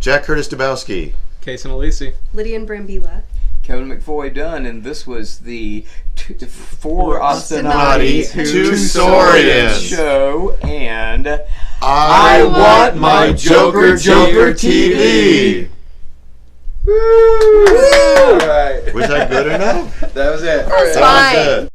Jack Curtis Dabowski. Casen Alesi. Lydian Brambila. Kevin McFoy Dunn, and this was the four Ostinati, two Saurians show, and I want my Joker TV. Woo! All right. Was that good enough? That was it. That's fine.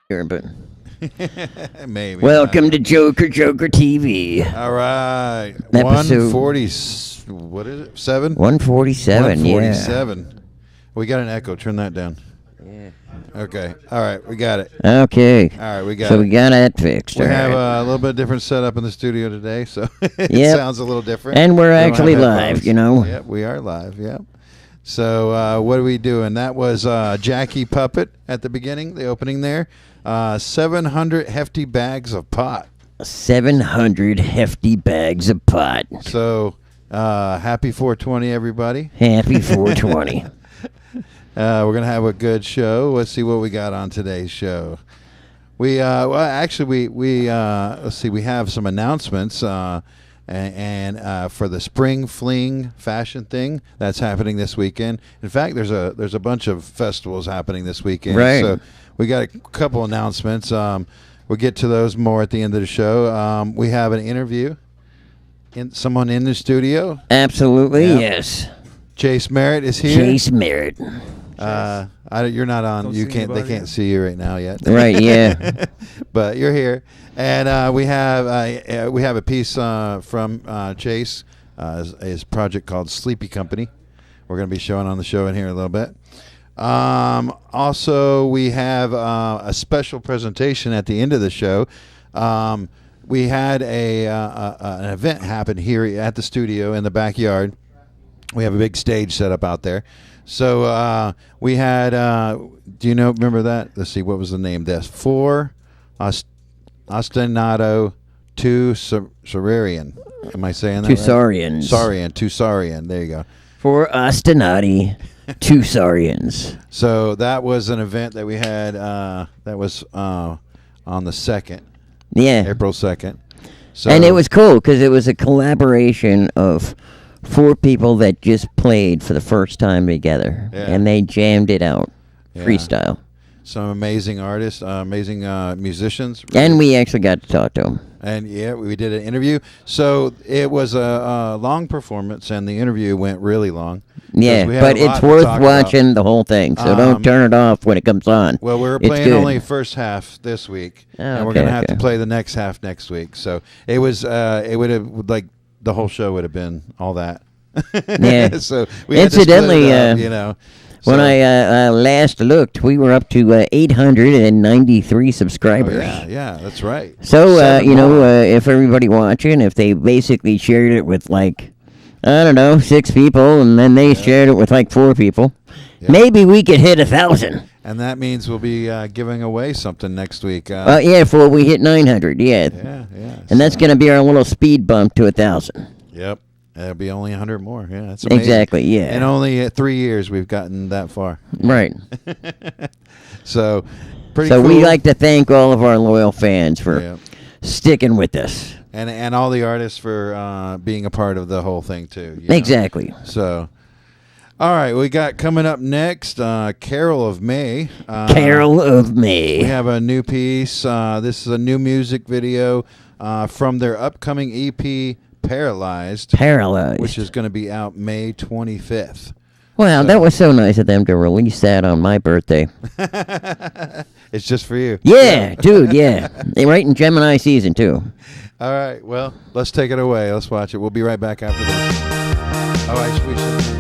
But maybe. Welcome to Joker TV. All right. Episode 140. What is it? 7? 147. 147. Yeah. We got an echo. Turn that down. Yeah. Okay. All right. We got it. Okay. All right. We got So it. we got that fixed. We all have right. a little bit different setup in the studio today, so it Yep. sounds a little different. And we're We don't actually have live, headphones. you know. Yep. We are live. Yep. So what are we doing? That was Jackie Puppet at the beginning, the opening there. 700 hefty bags of pot. 700 hefty bags of pot. So happy 420, everybody. Happy 420. We're going to have a good show. Let's see what we got on today's show. We let's see, we have some announcements. And for the spring fling fashion thing that's happening this weekend. In fact, there's a bunch of festivals happening this weekend. Right. So we got a couple announcements. We'll get to those more at the end of the show. We have an interview. Someone in the studio. Absolutely, Yeah. yes. Chase Merritt is here. Chase Merritt. You're not on. You can't. They can't see you right now yet. Right, yeah. But you're here, and we have a piece from Chase, his project called Sleepy Company. We're going to be showing on the show in here a little bit. Also, we have a special presentation at the end of the show. We had an event happen here at the studio in the backyard. We have a big stage set up out there. So we had, do you remember that? Let's see, what was the name of this? For Ostinati, two Saurian. Am I saying that Two right? Saurians. Two Saurian. There you go. For Ostinati, two Saurians. So that was an event that we had that was on the 2nd. Yeah. April 2nd. So, And it was cool because it was a collaboration of 4 people that just played for the first time together. Yeah. And they jammed it out. Yeah. Freestyle. some amazing artists, amazing musicians. And we actually got to talk to them. And yeah, we did an interview. So it was a long performance, and the interview went really long. Yeah, We had but a lot it's to worth talk watching the whole thing. So don't turn it off when it comes on. Well, we're It's playing good. only first half this week, and we're okay, gonna have to okay. play the next half next week. So it was, it would have like the whole show would have been all that. Yeah. So we had to split Incidentally, it up, you know. When So- I last looked, we were up to 893 subscribers. yeah, that's right. So, 7 you know, more. if everybody watching, if they basically shared it with like, I don't know, 6 people, and then they shared it with like 4 people, maybe we could hit 1,000. And that means we'll be giving away something next week. Yeah, before we hit 900, yeah. Yeah. And that's going to be our little speed bump to 1,000. Yep. It'll be only 100 more. Yeah, that's amazing. Exactly, yeah. In only 3 years, we've gotten that far. Right. So, pretty So cool. we like to thank all of our loyal fans for Yeah. sticking with us. And all the artists for being a part of the whole thing, too. you know. Exactly. So, all right, we got coming up next, Carol of May. Carol of May. We have a new piece. This is a new music video from their upcoming EP, Paralyzed, which is going to be out May 25th. Wow, that was so nice of them to release that on my birthday. It's just for you. Yeah, dude, yeah. They right in Gemini season, too. All right, well, let's take it away. Let's watch it. We'll be right back after this. Oh, we should.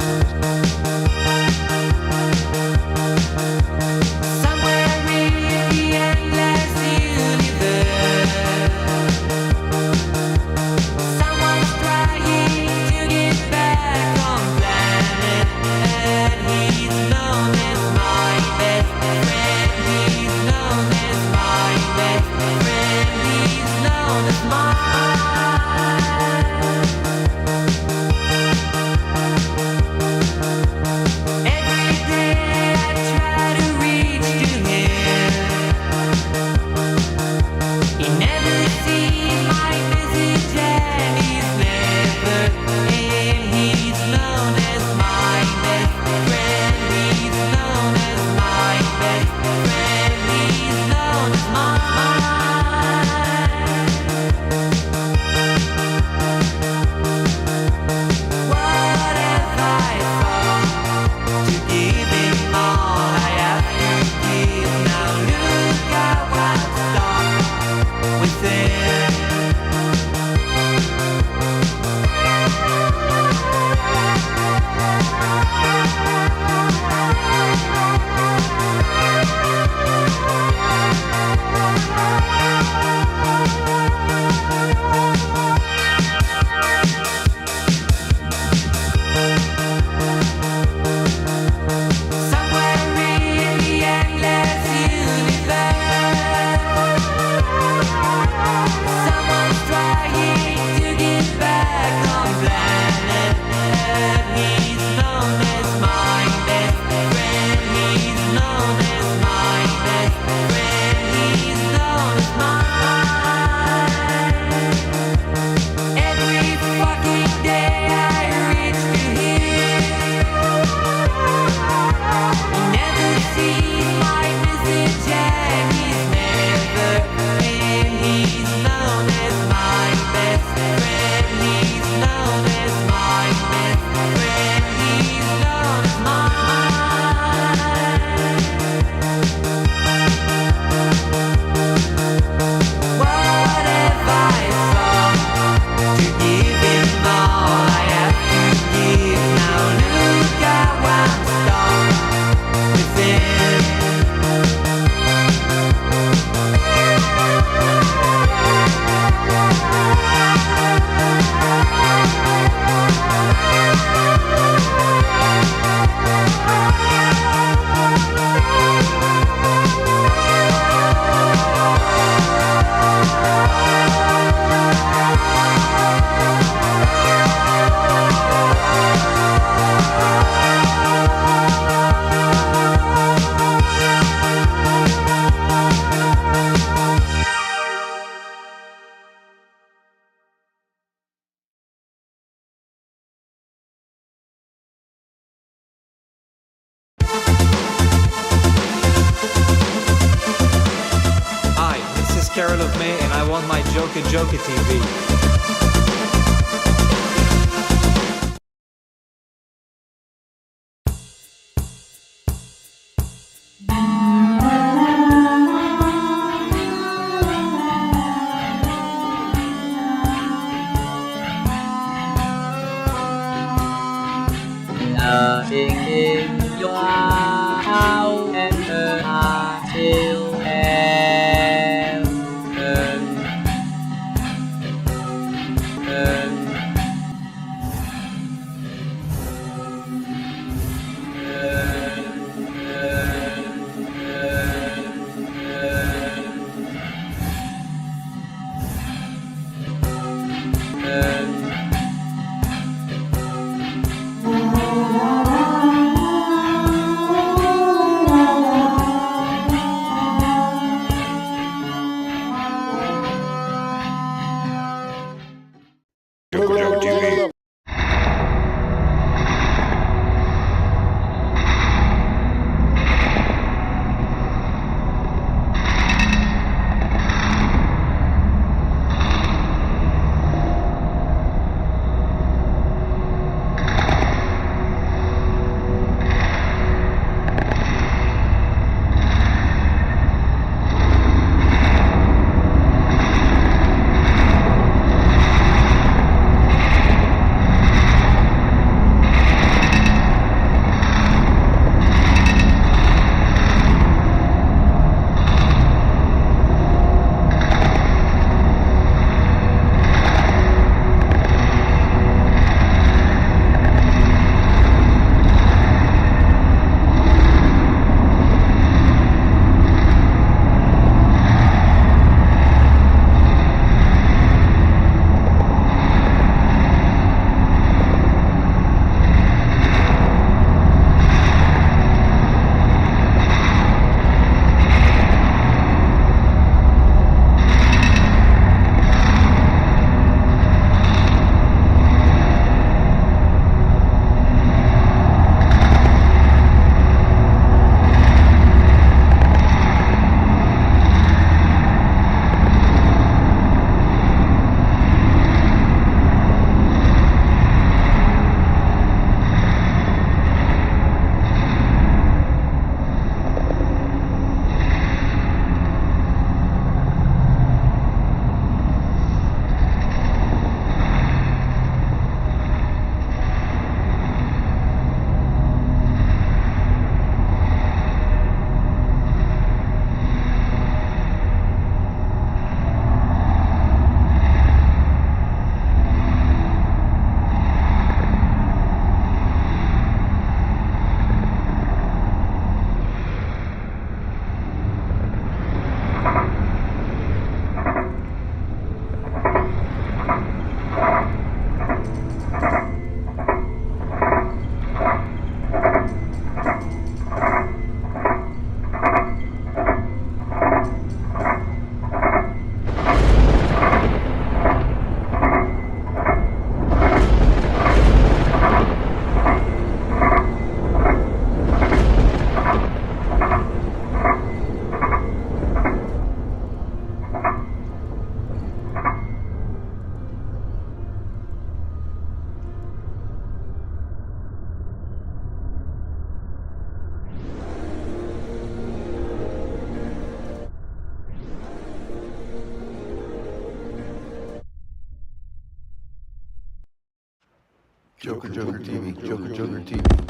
carolofmay, and I want my JOKERJOKERtv. In your house and her heart till heaven. JOKERJOKErtv. JOKERJOKErtv. JOKERJOKErtv.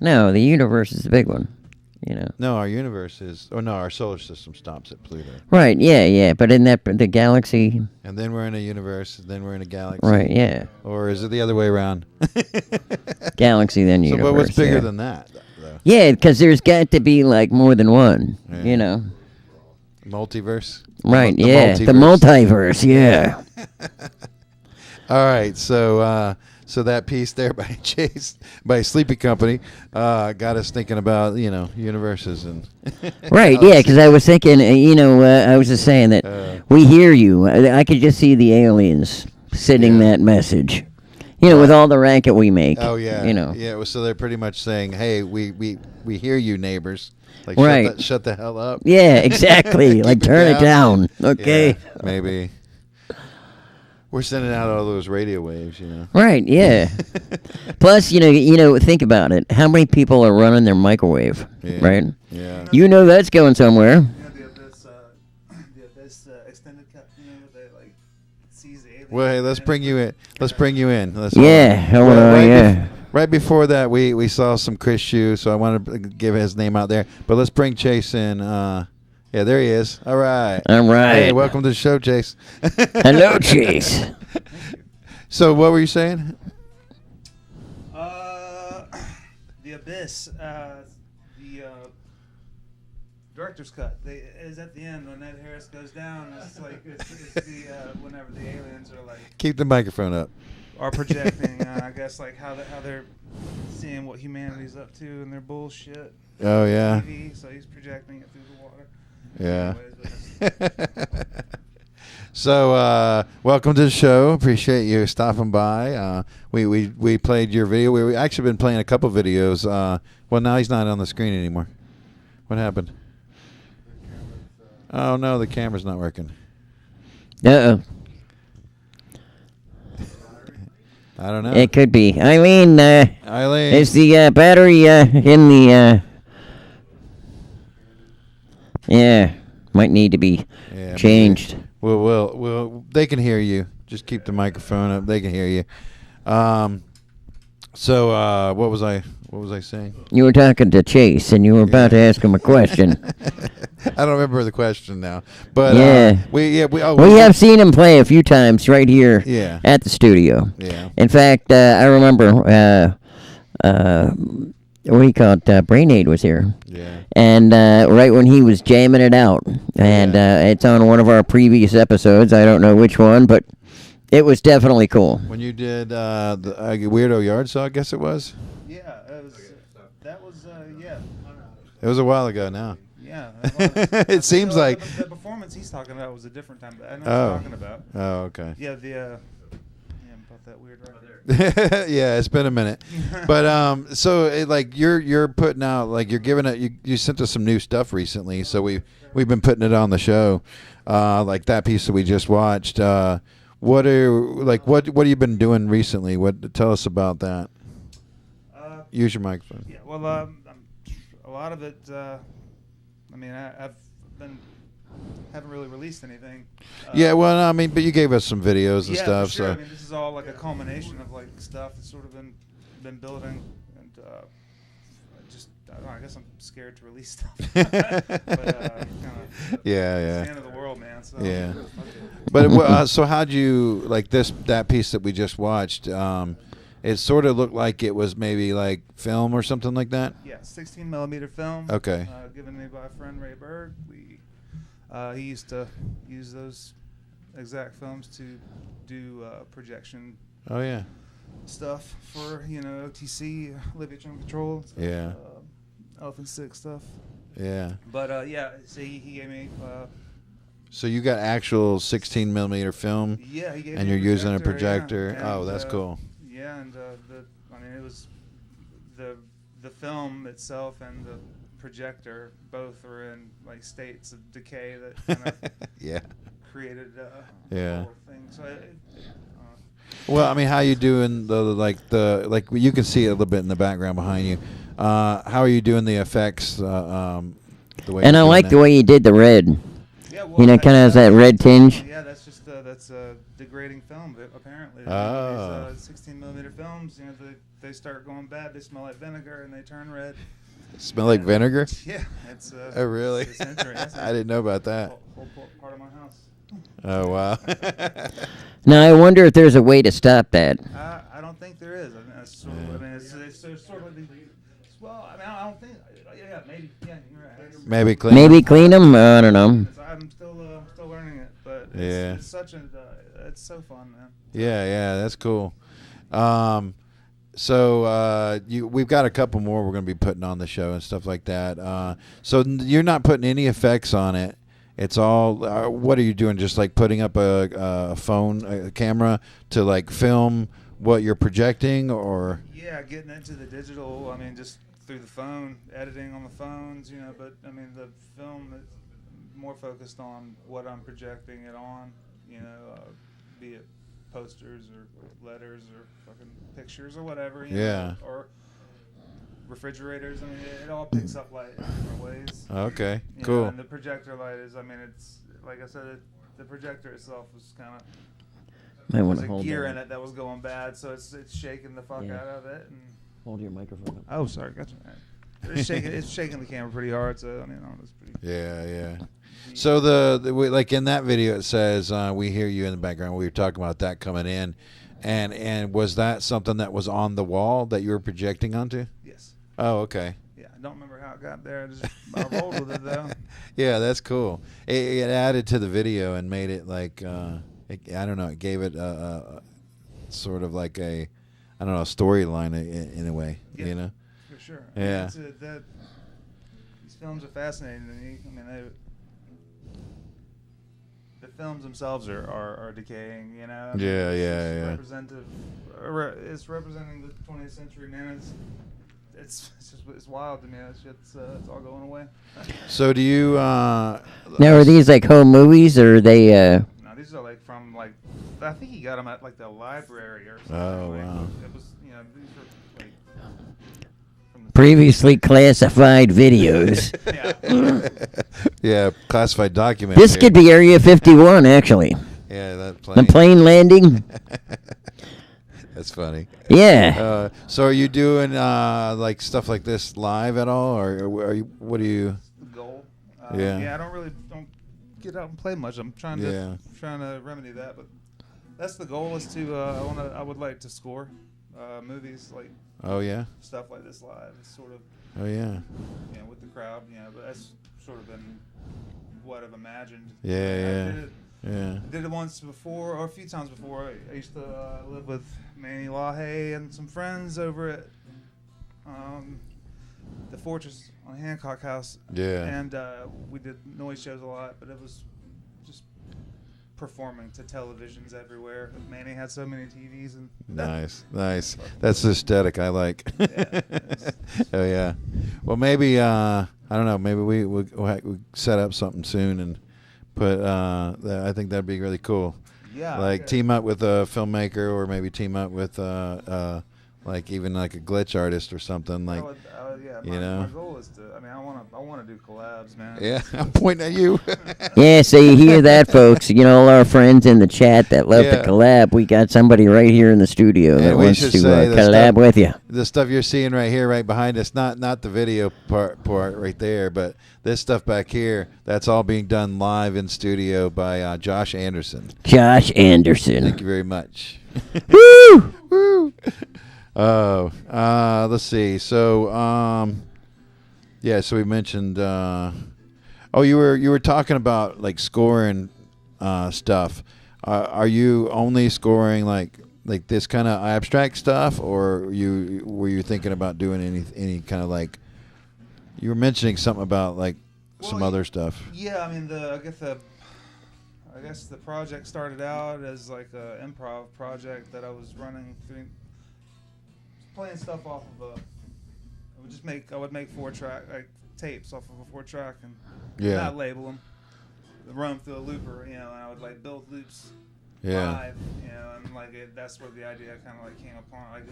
No, the universe is the big one. You know. No, our universe is. Oh no, our solar system stops at Pluto. Right. Yeah. Yeah. But in that the galaxy. And then we're in a universe. Then we're in a galaxy. Right. Yeah. Or is it the other way around? Galaxy then So, universe. but what's bigger yeah. than that? Though? Yeah, because there's got to be like more than one. Yeah. You know. Multiverse. Right. The Yeah. The multiverse. Yeah. All right. So. So that piece there by by Sleepy Company got us thinking about universes and Right, yeah, because I was thinking, I was just saying that we hear you. I could just see the aliens sending that message, with all the racket we make. Oh yeah, yeah. So they're pretty much saying, "Hey, we hear you, neighbors. Like, right, shut the hell up." Yeah, exactly. Like turn it down. Okay, yeah, maybe. We're sending out all those radio waves, Right, yeah. Plus, think about it. How many people are running their microwave, right? Yeah. That's going somewhere. The abyss extended cut, they like sees the aliens. Well, hey, let's bring you in. Right before that, we saw some Chris Shue, so I want to give his name out there. But let's bring Chase in. Yeah, there he is. All right. Hey, welcome to the show, Chase. Hello, Chase. So, what were you saying? The Abyss, the director's cut. Is at the end when Ned Harris goes down. It's like it's the whenever the aliens are like keep the microphone up. Are projecting. I guess like how they're seeing what humanity's up to and their bullshit. Oh yeah. TV, so he's projecting it through the water. Yeah. Anyways, So, welcome to the show. Appreciate you stopping by. We played your video. We actually been playing a couple videos. Well, now he's not on the screen anymore. What happened? Oh no, the camera's not working. Uh-oh. I don't know. It could be. Eileen, is the battery in the... Yeah, might need to be changed. Maybe. Well, they can hear you. Just keep the microphone up. They can hear you. So, what was I saying? You were talking to Chase, and you were about to ask him a question. I don't remember the question now, but we have seen him play a few times right here at the studio. Yeah. In fact, I remember what do you call it? Brain Aid was here. Yeah. And right when he was jamming it out, and it's on one of our previous episodes. I don't know which one, but it was definitely cool. When you did the Weirdo Yard Saw, I guess it was. Yeah, that was It was a while ago now. Yeah. It seems like the performance he's talking about was a different time, but I know what you're talking about. Oh, okay. Yeah, about that weird right there. Yeah, it's been a minute, but so you're putting out you're giving it. You sent us some new stuff recently, so we've been putting it on the show, like that piece that we just watched. What have you been doing recently? Tell us about that. Use your microphone. Yeah, well, a lot of it. Haven't really released anything. But you gave us some videos and stuff. For sure. So this is all like a culmination of like stuff that's sort of been building, and I guess I'm scared to release stuff. But it's the end of the world, man. So yeah. But so how'd you like that piece that we just watched? It sort of looked like it was maybe like film or something like that. Yeah, 16 millimeter film. Okay. Given me by a friend, Ray Berg. He used to use those exact films to do projection. Oh yeah. Stuff for OTC, Liviatron Control. Stuff, yeah. Elephant Stick stuff. Yeah. But so he gave me. So you got actual 16 millimeter film. Yeah, he gave and me you're using a projector. Yeah. Oh, that's cool. Yeah, and it was the film itself and the projector both are in like states of decay that kind of created the whole thing. So well, how you doing the you can see it a little bit in the background behind you. How are you doing the effects? The way and I like the way you did the red. Yeah, well, kind of has that red tinge. Yeah, that's just the that's a degrading film. Apparently, Oh. these 16mm films, they start going bad. They smell like vinegar and they turn red. Smell like vinegar? Yeah, it's. Oh, really? It's interesting. I didn't know about that. Whole part of my house. Oh, wow. Now I wonder if there's a way to stop that. I don't think there is. I mean, that's sort of, it's sort of. Well, I mean, I don't think. Yeah, maybe. Yeah, you're right. Maybe clean. Maybe clean them. I don't know. I'm still learning it, but Yeah. it's such a. It's so fun, man. Yeah, that's cool. So we've got a couple more we're going to be putting on the show and stuff like that. So you're not putting any effects on it. It's all. What are you doing? Just like putting up a phone, a camera to like film what you're projecting, or? Yeah, getting into the digital. I mean, just through the phone, editing on the phones. But I mean, the film is more focused on what I'm projecting it on. Be it posters or letters or fucking pictures or whatever. Yeah. Or refrigerators. I mean, it all picks up light in different ways. Okay, cool. And the projector light is. I mean, it's like I said. The projector itself was kind of. Might want There's to a hold gear that. in it that was going bad, so it's shaking the fuck Yeah. out of it. And Hold your microphone up. oh, sorry, gotcha. It's shaking the camera pretty hard, so I mean, it's pretty. Yeah. So the like in that video it says we hear you in the background. We were talking about that coming in, and was that something that was on the wall that you were projecting onto? Yes. Oh, okay. Yeah, I don't remember how it got there. I rolled with it though. Yeah, that's cool. It added to the video and made it like I don't know. It gave it a sort of like a I don't know storyline in a way. Yeah, for sure. Yeah. These films are fascinating to me. I mean, the films themselves are decaying. I mean, Yeah. Representative. It's representing the 20th century, man. It's wild to me. That shit's it's all going away. So do you? Now, are these like home movies, or are they? No, these are like from like I think he got them at like the library or something. Oh, like, wow. It was these were like from the Previously classified videos. Yeah, classified documents. This here. could be Area 51, actually. Yeah, that The plane landing. That's funny. Yeah. So are you doing like stuff like this live at all, or are you? What do you? the goal. Yeah. I don't get out and play much. I'm trying to remedy that, but that's the goal. Is to I would like to score movies like Oh yeah. stuff like this live. It's sort of Oh yeah. with the crowd. But that's sort of been what I've imagined. Yeah. I did it once before, or a few times before. I used to live with Manny Lahaye and some friends over at the Fortress on Hancock House. Yeah. And we did noise shows a lot, but it was just performing to televisions everywhere. Manny had so many TVs. And Nice. That's the aesthetic I like. Yeah. Oh yeah. Well, maybe I don't know. Maybe we set up something soon and put. I think that'd be really cool. Yeah. Like team up with a filmmaker, or maybe team up with like even like a glitch artist or something. Like my goal is to. I mean, I want to do collabs, man. yeah, I'm pointing at you. Yeah, so you hear that, folks. All our friends in the chat that love to collab. We got somebody right here in the studio that we wants should to say the collab stuff- with you. The stuff you're seeing right here, right behind us, not the video part right there, but this stuff back here, that's all being done live in studio by Josh Anderson. Josh Anderson. Thank you very much. Woo! Woo! Oh, let's see. So, so we mentioned. You were talking about like scoring stuff. Are you only scoring like this kind of abstract stuff, or were you thinking about doing any kind of like? You were mentioning something about like some other stuff. Yeah, I mean I guess the project started out as like an improv project that I was running through, playing stuff off of I would make 4-track like tapes off of a 4-track and not label them, run them through a looper, and I would like build loops live, and like that's where the idea kind of like came upon.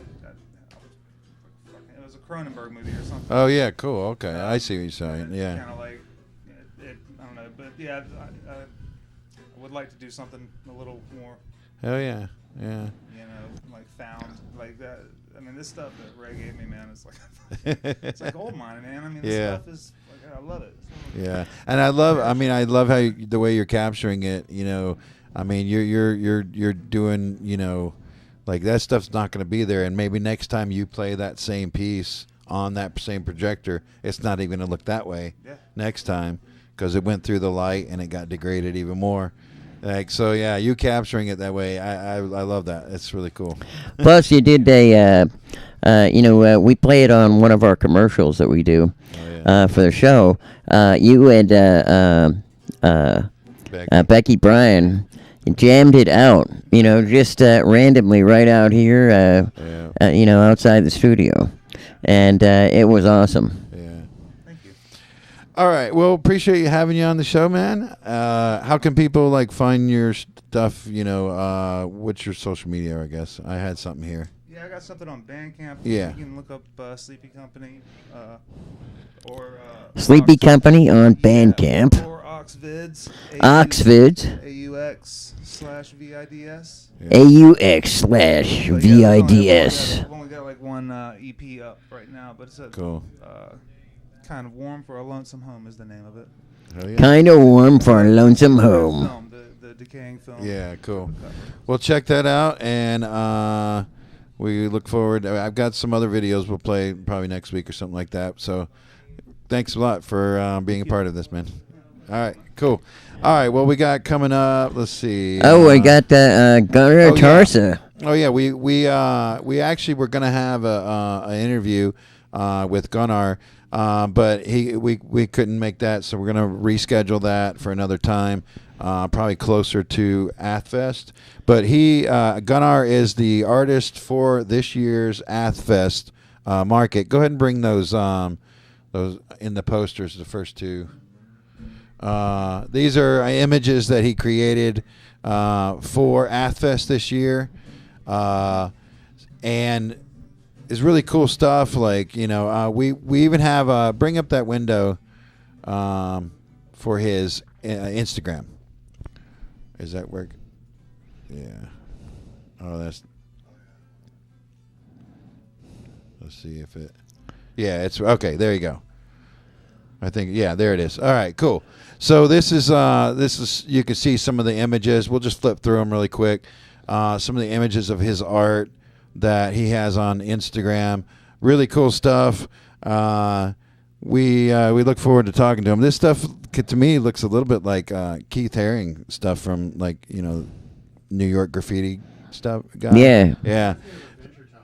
It was a Cronenberg movie or something. Oh yeah, cool. Okay, I see what you're saying. Yeah. Kind of like I don't know, but yeah. I would like to do something a little more, Oh yeah, yeah. you know, like found like that. I mean, this stuff that Ray gave me, man, it's like it's like gold mining, man. I mean, this Yeah. stuff is like, I love it. Yeah, and I love how the way you're capturing it. You know, I mean, you're doing, you know, like that stuff's not going to be there, and maybe next time you play that same piece on that same projector, it's not even going to look that way next time because it went through the light and it got degraded even more. Like, so yeah, you capturing it that way, I love that. It's really cool. Plus, you did we play it on one of our commercials that we do for the show. You had Becky Bryan jammed it out, you know, just randomly right out here, you know, outside the studio. And it was awesome. All right. Well, appreciate you having you on the show, man. How can people like find your stuff? You know, what's your social media? I guess I had something here. Yeah, I got something on Bandcamp. Yeah. You can look up Sleepy Company or Sleepy Company on Bandcamp. or Oxvids. Oxvids. AUX/VIDS. AUX/VIDS. I've only got like one EP up right now, but it's a Cool. Kind of Warm for a Lonesome Home is the name of it. Oh, yeah. Kind of warm for a lonesome home. Film, the decaying film. Yeah, cool. Well, check that out, and we look forward. I've got some other videos we'll play probably next week or something like that. So thanks a lot for being a part of this, man. All right, cool. All right, well, we got coming up, let's see. Oh, we got Gunnar Tarsa. Oh, yeah, we actually were going to have an interview with Gunnar, but we couldn't make that, so we're going to reschedule that for another time, probably closer to Athfest. But Gunnar is the artist for this year's Athfest market. Go ahead and bring those in the posters, the first two. These are images that he created for Athfest this year, and it's really cool stuff. Like, you know, we even have bring up that window for his Instagram. Is that work? Yeah. Oh, let's see if it. Yeah, it's okay. There you go. I think, yeah, there it is. All right, cool. So this is you can see some of the images. We'll just flip through them really quick. Some of the images of his art that he has on Instagram. Really cool stuff. We look forward to talking to him. This stuff to me looks a little bit like Keith Haring stuff from, like, you know, New York graffiti stuff guy. Yeah. Yeah.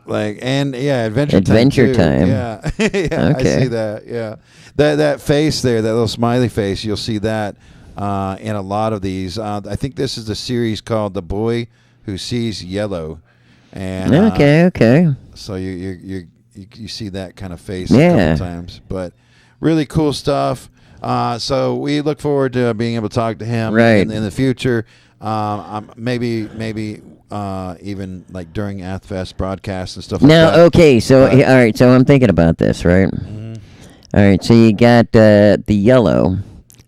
Like, and yeah, Adventure Time. Yeah. Yeah, Okay. I see that. Yeah. That face there, that little smiley face, you'll see that in a lot of these. I think this is the series called The Boy Who Sees Yellow. And Okay. so you see that kind of face Yeah. a couple times, but really cool stuff. So we look forward to being able to talk to him in the future. Maybe even like during Athfest broadcasts and stuff like that. Now, okay, so all right, so I'm thinking about this, right? Mm-hmm. All right, so you got the yellow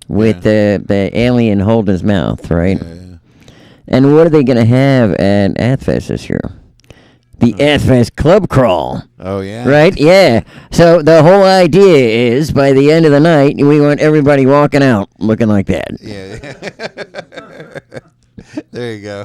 with the alien holding his mouth, right? Yeah. And what are they going to have at Athfest this year? The Athfest Club Crawl. Oh, yeah. Right? Yeah. So the whole idea is by the end of the night, we want everybody walking out looking like that. Yeah. There you go.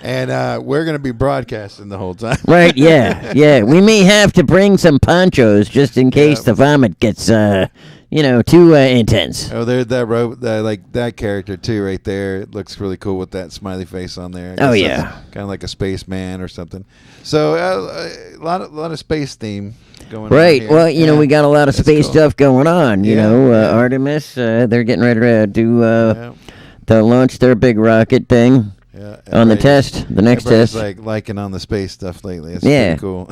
And we're going to be broadcasting the whole time. Right, yeah. Yeah. We may have to bring some ponchos just in case the vomit gets, too intense. Oh, there's that like that character too, right there. It looks really cool with that smiley face on there. Oh, yeah. Kind of like a spaceman or something. So a lot of space theme going on. Right. Here. Well, you know, we got a lot of That's space cool. stuff going on. You know, Artemis, they're getting ready to do to launch their big rocket thing. Yeah, on the test, the next everybody's test. like liking on the space stuff lately. It's pretty cool.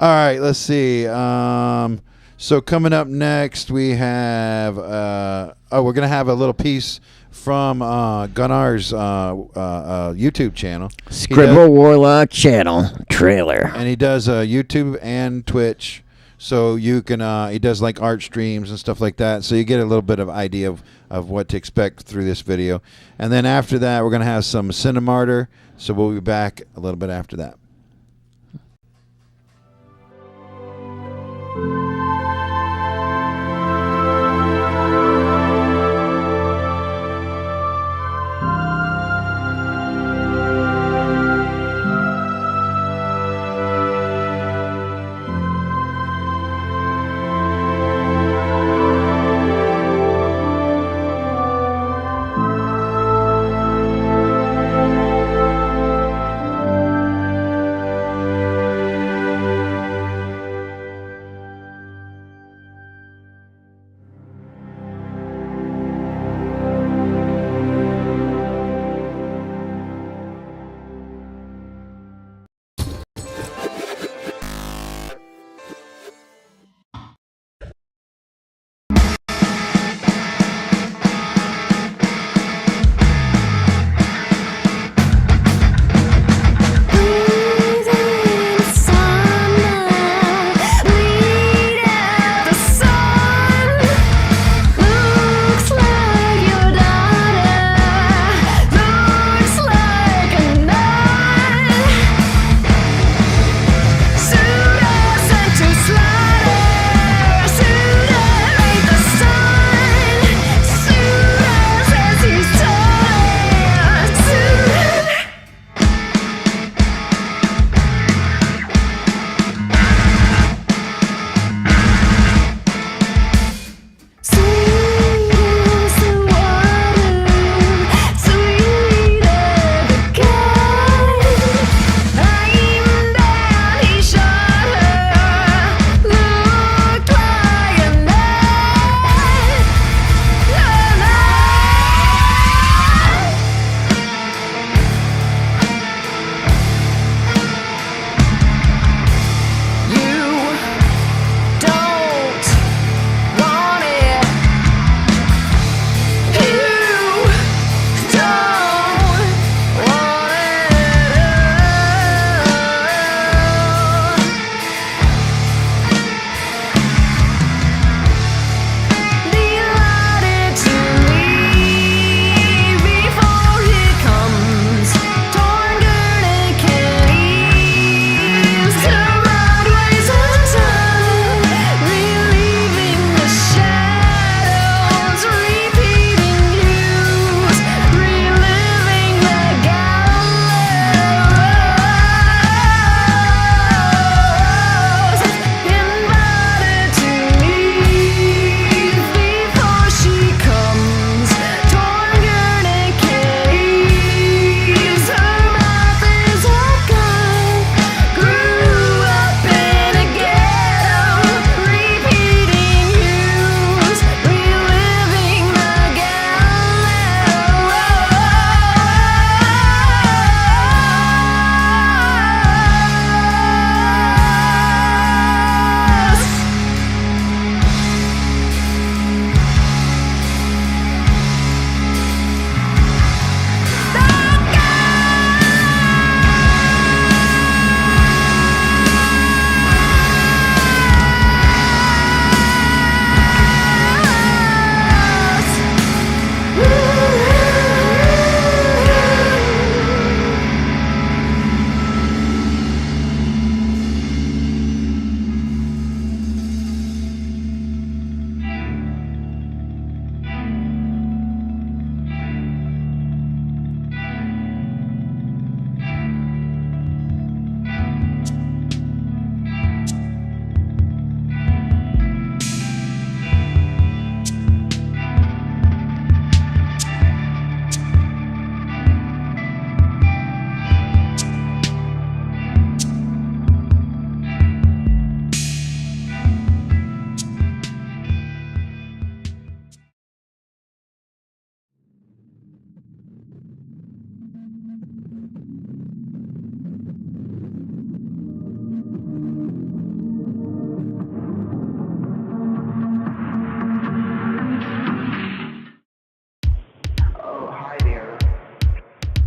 All right, let's see. So coming up next, we have we're gonna have a little piece from Gunnar's YouTube channel, Scribble Warlock channel trailer, and he does YouTube and Twitch. So you can, he does like art streams and stuff like that. So you get a little bit of idea of what to expect through this video. And then after that, we're going to have some Cinemartyr. So we'll be back a little bit after that.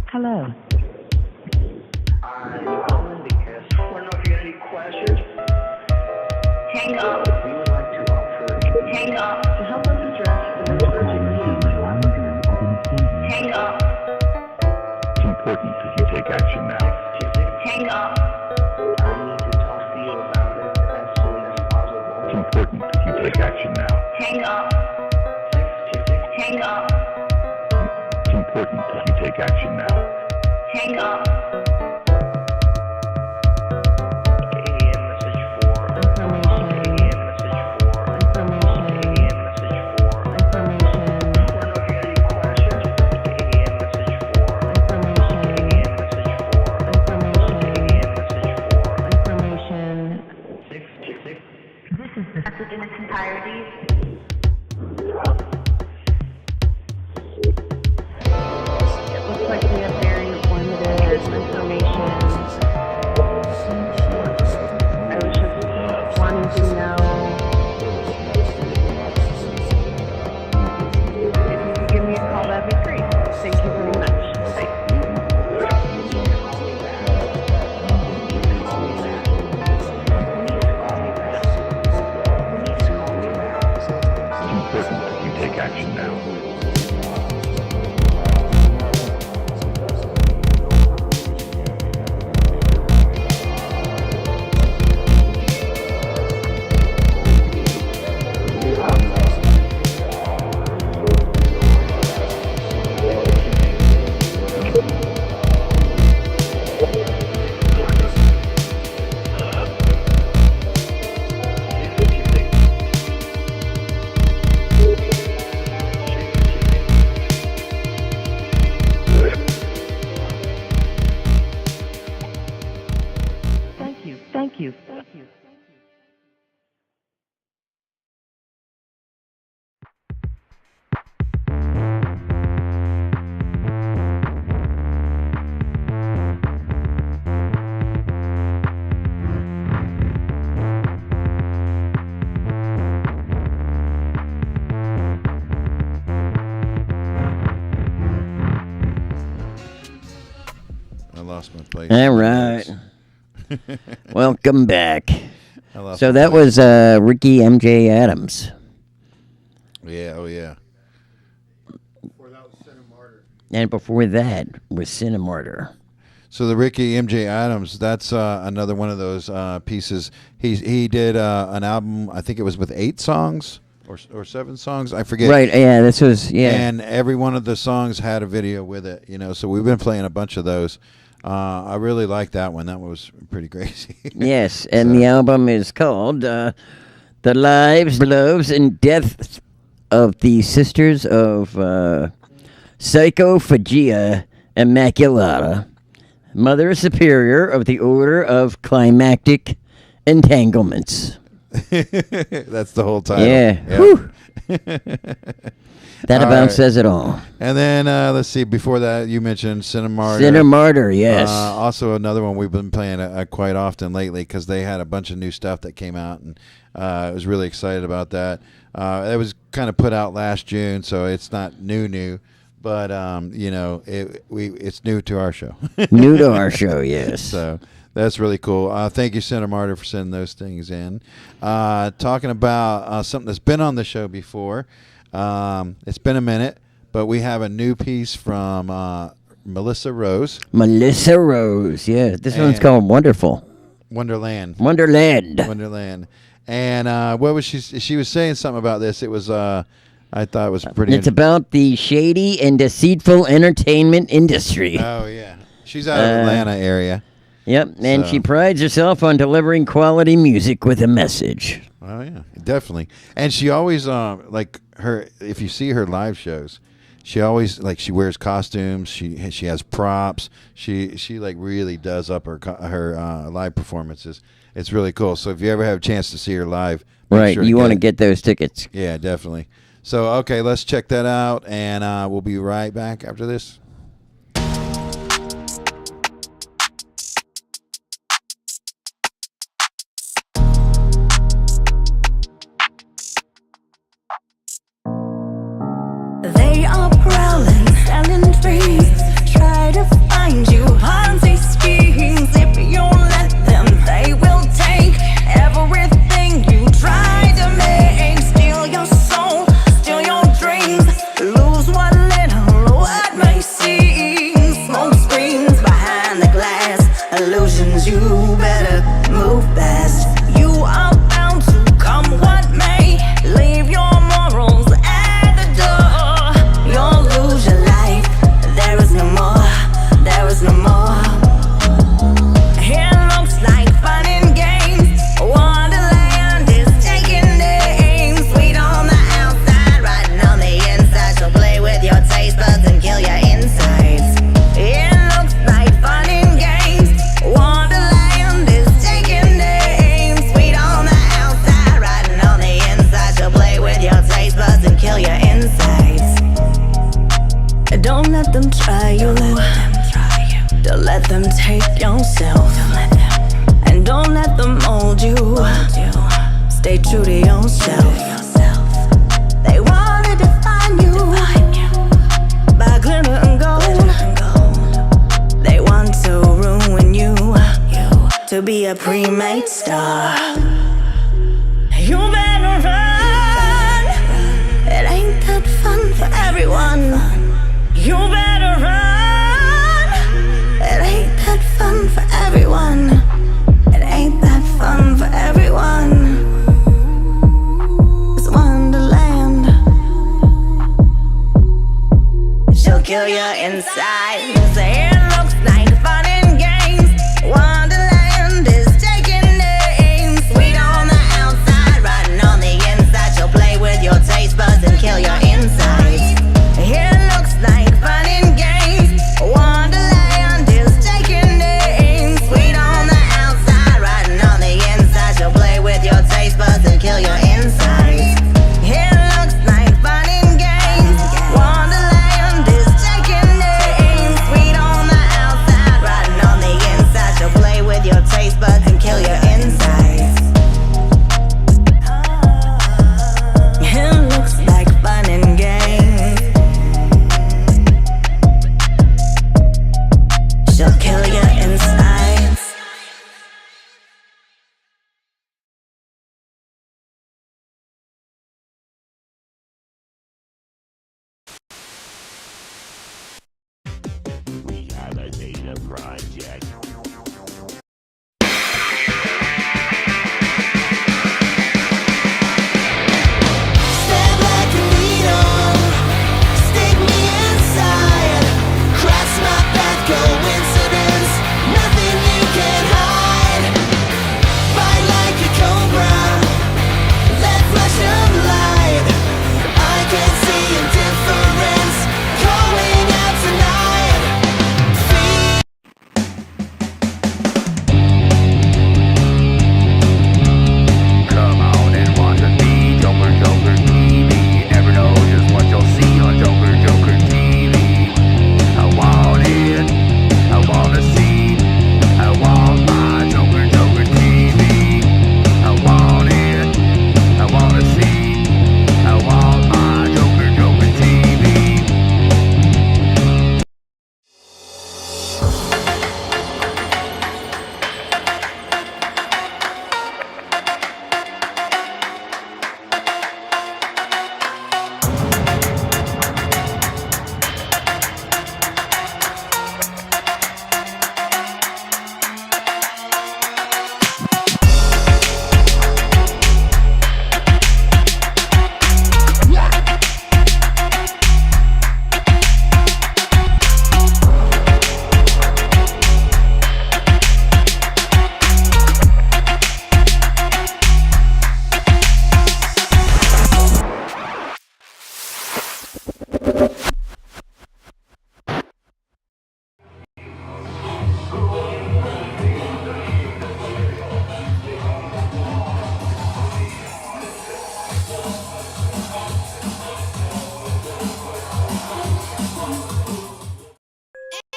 Hello. I'm calling because I don't know if you got any questions. Hey, Hang up. We would like to offer. Hang up. To help us address the most urgent needs. Hang up. It's important that you take action now. Hang up. I need to talk to you about it as soon as possible. It's important that you take action now. Hang up. Hang up. It's important that you take action now. Hang up. In its entirety. It looks like we have very informative information. I was just wanting to know if you could give me a call, that'd be great. Thank you very much. Take action now. Lost my place. All right. Welcome back. So my that place. was Riki MJ Adams. Yeah, oh yeah. And before that was Cinemartyr. So the Riki MJ Adams, that's another one of those pieces. He did an album, I think it was with 8 songs or 7 songs, I forget. Right, yeah, this was, yeah. And every one of the songs had a video with it, you know, so we've been playing a bunch of those. I really liked that one. That one was pretty crazy. Yes, and the album is called The Lives, Loves, and Deaths of the Sisters of Psychophagia Immaculata, Mother Superior of the Order of Climactic Entanglements. That's the whole title. Yeah. Yep. Whew. That All about right. says it all. And then, let's see, before that, you mentioned Cinemartyr. Cinemartyr, yes. Also another one we've been playing quite often lately because they had a bunch of new stuff that came out, and I was really excited about that. It was kind of put out last June, so it's not new, but, you know, it's new to our show. New to our show, yes. So that's really cool. Thank you, Cinemartyr, for sending those things in. Talking about something that's been on the show before. It's been a minute, but we have a new piece from Milyssa Rose. Milyssa Rose, yeah. This one's called Wonderful. Wonderland. Wonderland. And what was she was saying something about this. It was I thought it was pretty. It's about the shady and deceitful entertainment industry. Oh yeah, she's out of Atlanta area. Yep, and So- she prides herself on delivering quality music with a message. Oh yeah, definitely. And she always like her. If you see her live shows, she always she wears costumes. She has props. She like really does up her live performances. It's really cool. So if you ever have a chance to see her live, make Right, sure you want to it. get those tickets. Yeah, definitely. So okay, let's check that out, and we'll be right back after this. They are prowling, selling dreams. Try to find you, Ponzi schemes. If you let them, they will take everything you Don't let them try you. Don't let them take yourself. And don't let them mold you. Stay true to yourself. They wanna define you by glitter and gold. They want to ruin you to be a pre-made star. You better run. It ain't that fun for everyone. You better run. It ain't that fun for everyone. It ain't that fun for everyone. It's Wonderland. She'll kill you inside. Say it looks like fun and games. Wonderland is taking names. Sweet on the outside, rotten on the inside. She'll play with your taste buds and kill your insides. It looks like fun and games. Wonderland is taking names. Sweet on the outside, rotten on the inside. She'll play with your taste buds and kill your insides. It looks like fun and games. Wonderland is taking names. Sweet on the outside, rotten on the inside. She'll play with your taste buds and kill your insides. It looks like fun and games. She'll kill your insides. We have a data project. Step like a needle, stick me inside. Cross my path, coincidence, nothing you can hide. Bite like a cobra, let flash of light. I can see indifference going out tonight. Come on and watch with me, Joker Joker TV. You never know just what you'll see on Joker Joker TV. I want it, I wanna see, I want my Joker Joker TV. I want it, I wanna see, I want my Joker Joker TV.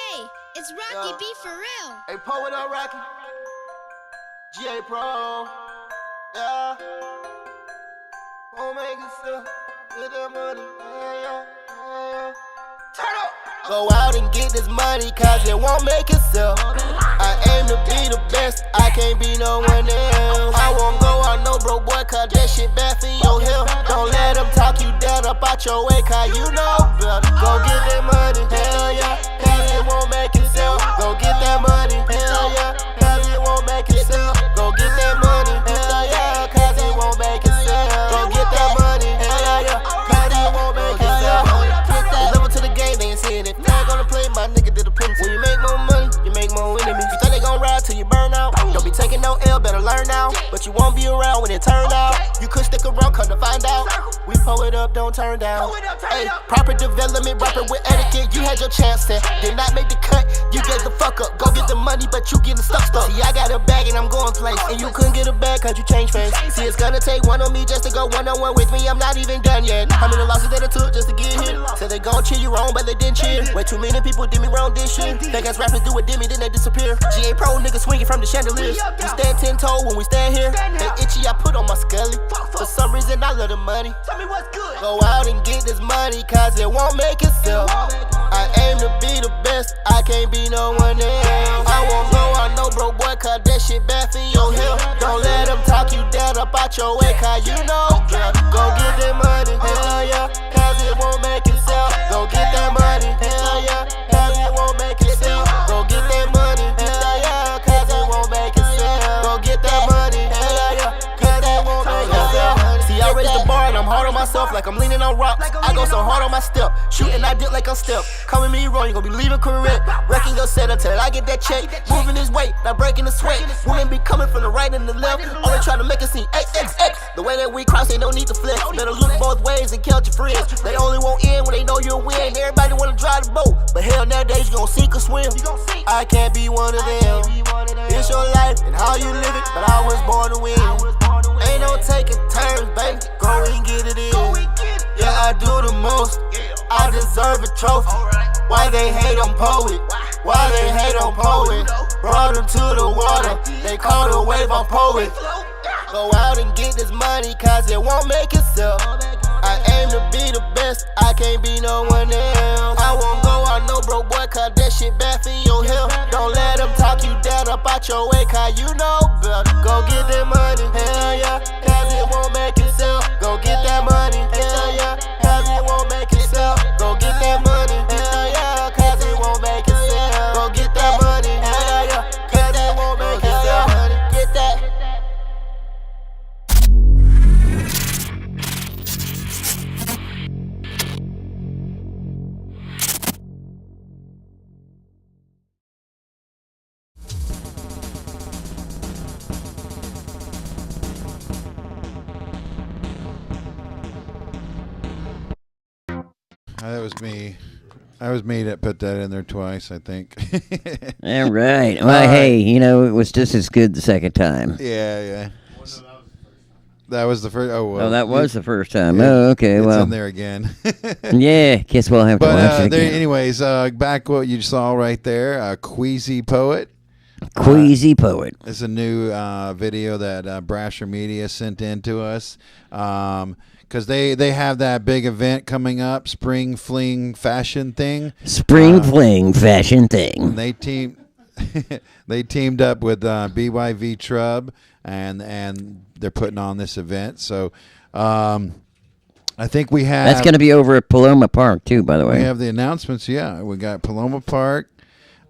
Hey, it's Rocky B for real. Hey, Poet up, Rocky. GA Pro. Yeah. Won't make it still. Get that money. Yeah, yeah, yeah. Turn up. Go out and get this money, cause it won't make itself. I aim to be the best, I can't be no one else. I won't go out no broke boy, cause that shit bad for your health. Don't let them talk you down up out your way, cause you know better. Go get that money, hell yeah, cause it won't make itself. Go get that money, hell yeah, cause it won't make itself. Go get that money, hell yeah, cause it won't make itself. Go get that money, hell yeah, cause it won't make itself. Level to the game, they ain't seeing it. Tag on the play, my nigga did a print. When you make more money, you make more enemies. You think they gon' ride till you burn out? Don't be taking no L, better learn now. But you won't be around when it turn out. You could stick around, come to find out. We pull it up, don't turn down. Hey, proper development, rapper with etiquette. You had your chance, set. Did not make the cut, you get the fuck up. Go get the money, but you getting stuck. See, I got a bag and I'm going place. And you couldn't get a bag cause you changed face. See, it's gonna take one on me just to go one-on-one with me. I'm not even done yet. How many losses that I took just to get here? Said they gon' cheer you wrong, but they didn't cheer. Way too many people did me wrong this year. Fake ass rappers do it, did me, then they disappear. GA Pro niggas swinging from the chandeliers. We stand 10 toe when we stand here. They itchy, I put on my scully. For some reason, I love the money. Tell me what's good. Go out and get this money, cause it won't make itself. I aim to be the best, I can't be no one else. I won't go out no broke boy, cause that shit bad for your health. Don't let them talk you down up out your way, cause you know, girl. Go get that money, hell yeah, cause it won't make itself. Go get that money, hell yeah, cause it won't make itself. Go get that money, hell yeah, cause it won't make itself. Go get that money, hell yeah, cause it won't make itself. See, I raised the bar and I'm hard on myself like I'm leaning on rocks. I go so hard on my step, shooting I dip like I'm step. Coming me wrong, you gon' be leaving correct. Wrecking your set until I get that check. Moving this weight, not breaking the sweat. Women be coming from the right and the left, only trying to make it seem XXX. The way that we cross, ain't no need to flex. Better look both ways and count your friends. They only won't end when they know you'll win. Everybody wanna drive the boat, but hell nowadays you gon' sink or swim. I can't be one of them. It's your life and how you live it, but I was born to win. Ain't no taking turns, baby. Go and get it in. Yeah, I do the most. I deserve a trophy. Why they hate on poet? Why they hate on poet? Brought them to the water. They call the wave on poet. Go out and get this money, cause it won't make itself. I aim to be the best, I can't be no one else. I won't go out no broke boy, cause that shit bad for your health. Don't let them talk you down up out your way, cause you know better. Go get that money, hell yeah, cause it won't make itself. Go get that money, hell yeah, cause it won't make itself. Go get that money, hell yeah, cause it won't make itself. Go get that money, hell yeah, cause it won't make itself. Get that. That was me. That was me that put that in there twice, I think. All right. Well, hey, you know, it was just as good the second time. Yeah. That was the first. Oh, well. Oh, that was the first time. Yeah, Oh, okay. it's Well, in there again. Yeah. Guess we'll have to watch it again. Anyways, back what you saw right there, Quezzy Poet. Quezzy Poet. It's a new video that Brasher Media sent in to us. Because they have that big event coming up, Spring Fling fashion thing. Spring Fling fashion thing. They teamed up with BYV Trub, and they're putting on this event. So I think we have... That's going to be over at Paloma Park, too, by the way. We have the announcements, yeah. We got Paloma Park.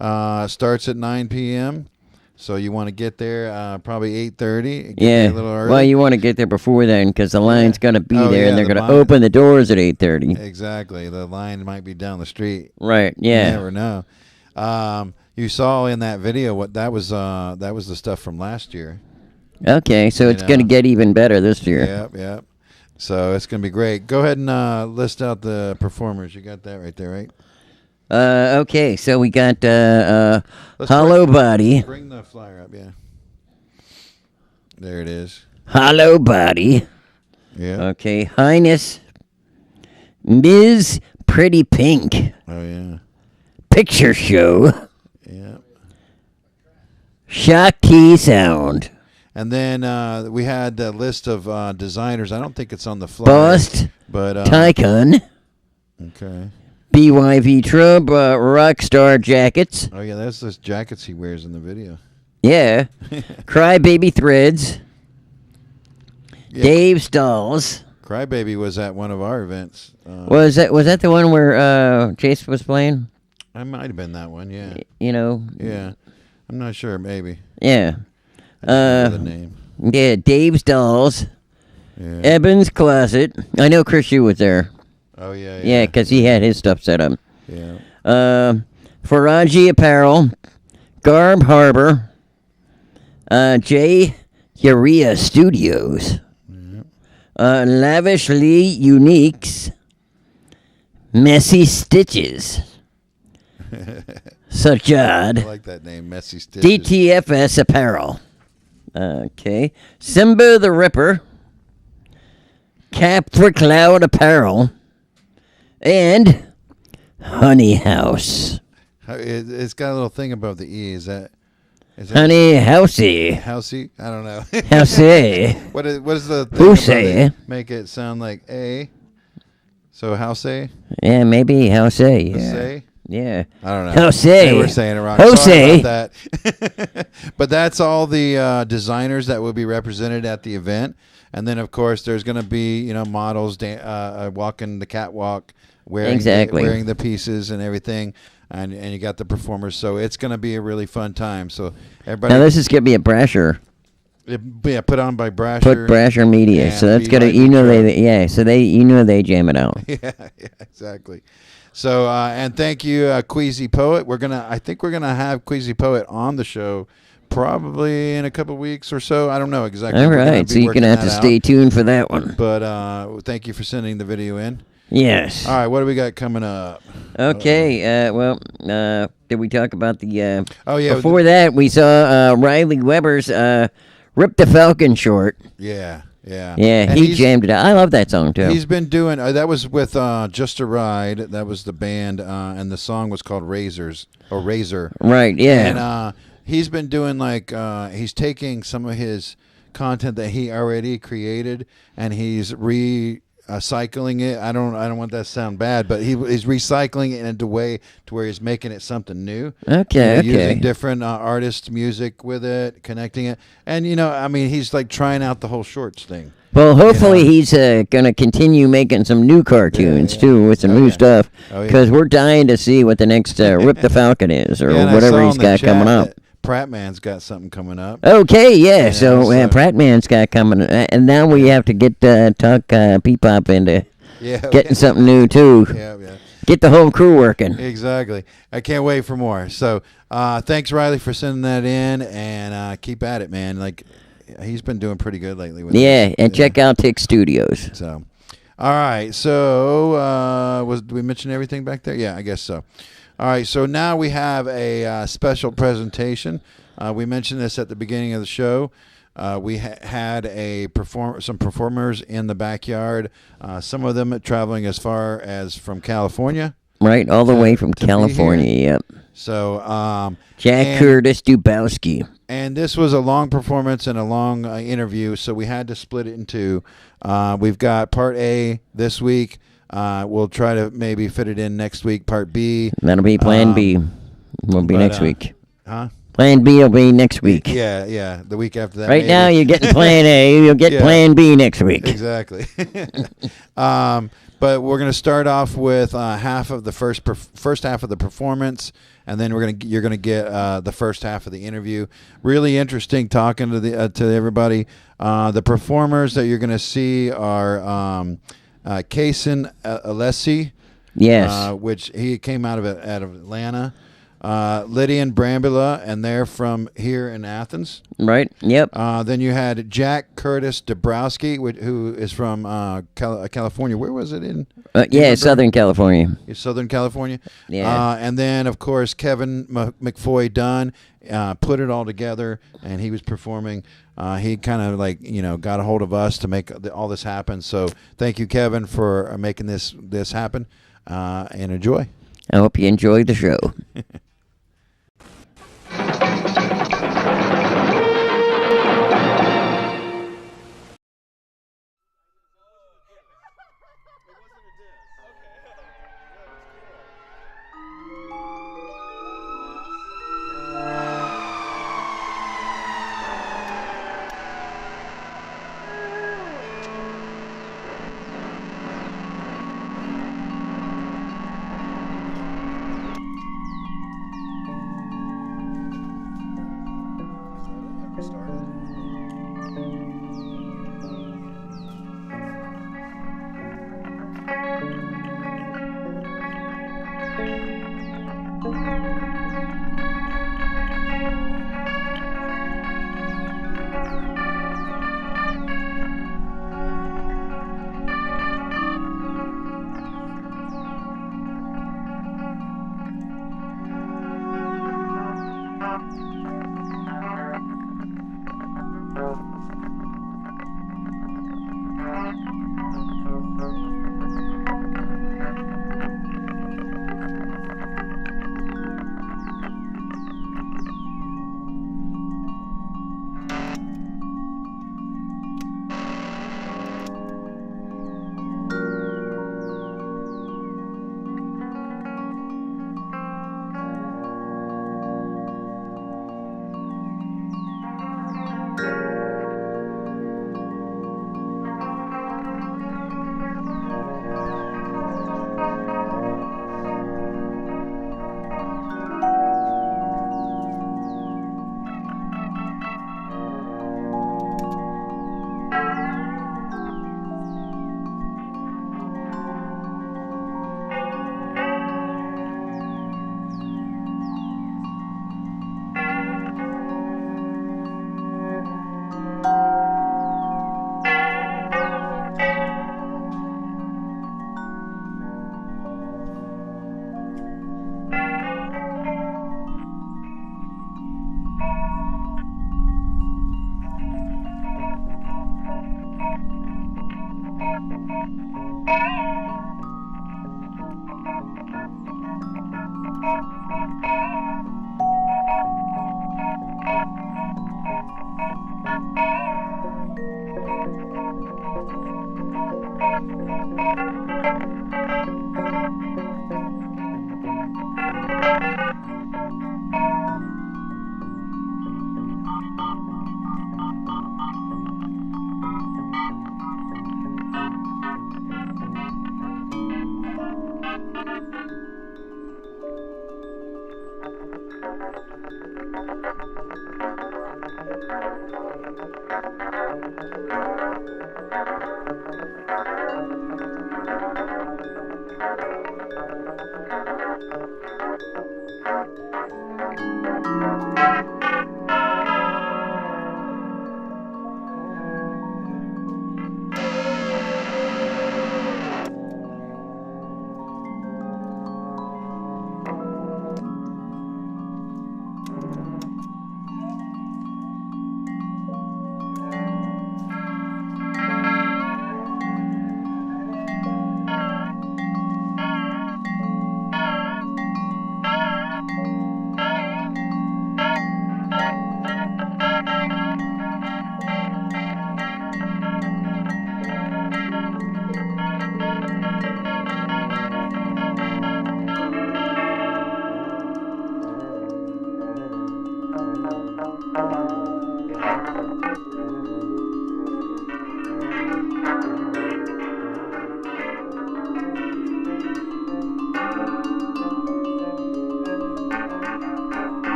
Starts at 9 p.m., so you want to get there probably 8:30. Yeah. A little early. Well, you want to get there before then because the line's going to be there, and they're going to open the doors at 8:30. Exactly. The line might be down the street. Right. Yeah. You never know. You saw in that video what that was the stuff from last year. Okay, so it's going to get even better this year. Yep. So it's going to be great. Go ahead and list out the performers. You got that right there, right? Okay, so we got Hollow Body. Bring the flyer up, yeah. There it is. Hollow Body. Yeah. Okay, Highness. Ms. Pretty Pink. Oh, yeah. Picture Show. Yeah. Shakti Sound. And then we had a list of designers. I don't think it's on the flyer. Bust. But Tycoon. Okay. BYV Trub, Rockstar Jackets. Oh, yeah, that's those jackets he wears in the video. Yeah. Crybaby Threads. Yeah. Dave Stalls. Crybaby was at one of our events. Was that the one where Chase was playing? I might have been that one, yeah. You know? Yeah. I'm not sure, maybe. Yeah. I don't know the name. Yeah, Dave's Dolls. Yeah. Eben's Closet. I know Chris Hugh was there. Oh, yeah. Yeah, because he had his stuff set up. Yeah. Faraji Apparel. Garb Harbor. J. Urea Studios. Lavishly Uniques. Messy Stitches. Sajad. I like that name, Messy Stitches. DTFS Apparel. Okay. Simba the Ripper. Cap for Cloud Apparel. And Honey House. It's got a little thing above the E. Is that Honey Housey. Housey? I don't know. Housey. What is the thing Housey. above it? Make it sound like A. So Housey? Yeah, maybe Housey. Housey? Yeah. I don't know. Housey. They were saying it wrong. Sorry about that. But that's all the designers that will be represented at the event. And then, of course, there's going to be, models walking the catwalk, wearing the pieces and everything. And you got the performers. So it's going to be a really fun time. So everybody. Now, this is going to be a Brasher. Yeah, put on by Brasher. Put Brasher Media. So that's going to, so they jam it out. Yeah, exactly. So, and thank you, Quezzy Poet. I think we're going to have Quezzy Poet on the show probably in a couple weeks or so. I don't know exactly. All right, so you're going to have to stay tuned for that one. But thank you for sending the video in. Yes. All right, what do we got coming up? Okay, did we talk about the... oh, yeah. Before that, we saw Riley Weber's Rip the Falcon short. Yeah. Yeah. Yeah, he jammed it out. I love that song, too. He's been doing... that was with Just a Ride. That was the band, and the song was called Razor. Right, yeah. And he's been doing, he's taking some of his content that he already created, and he's recycling it. I don't want that to sound bad, but he's recycling it in a way to where he's making it something new. Okay. Using different artists' music with it, connecting it, and he's trying out the whole shorts thing. Well, hopefully he's going to continue making some new cartoons too, with some new stuff, because we're dying to see what the next Rip the Falcon is, or whatever he's got coming up. Prattman's got something coming up. Okay, yeah. So Prattman's got coming, and now we have to get Tuck Peepop into getting something new too. Yeah. Get the whole crew working. Exactly. I can't wait for more. So thanks, Riley, for sending that in, and keep at it, man. He's been doing pretty good lately. With this. And check out Tick Studios. So, all right. So did we mention everything back there? Yeah, I guess so. All right, so now we have a special presentation. We mentioned this at the beginning of the show. We had some performers in the backyard. Some of them traveling as far as from California. Right, all the way from California. Yep. So Jack Curtis Dubowski. And this was a long performance and a long interview, so we had to split it in two. We've got part A this week. We'll try to maybe fit it in next week, part B. That'll be Plan B. Will be next week. Huh? Plan B will be next week. Yeah. The week after that. Right now, you're getting Plan A. You'll get Plan B next week. Exactly. But we're going to start off with half of the first half of the performance, and then you're gonna get the first half of the interview. Really interesting talking to everybody. The performers that you're going to see are. Casen Alesi, yes, which he came out of Atlanta. Lydian Brambila, and they're from here in Athens. Right. Yep. Then you had Jack Curtis Dabrowski, who is from California. Where was it in? Southern California. Southern California. Yeah. And then of course Kevin McFoy Dunn put it all together, and he was performing. He kind of got a hold of us to make all this happen. So thank you, Kevin, for making this happen. And enjoy. I hope you enjoyed the show.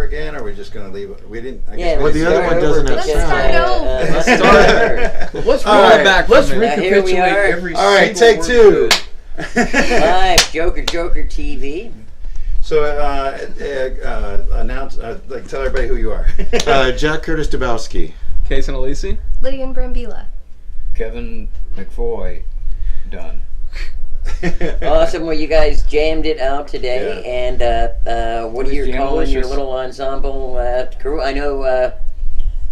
again, or are we just going to leave it? We didn't. I Yeah, guess Well, the other one doesn't have Let's sound. start over. Let's start. Let's roll All right. back. Now, Let's here we recapitulate are. every All right, single take word two. Live Joker TV. So announce, like, tell everybody who you are. Jack Curtis Dabowski. Casen Alesi. Lydian Brambila. Kevin McFoy. Done. Awesome. Well, you guys jammed it out today, and what are you calling your little ensemble crew? I know.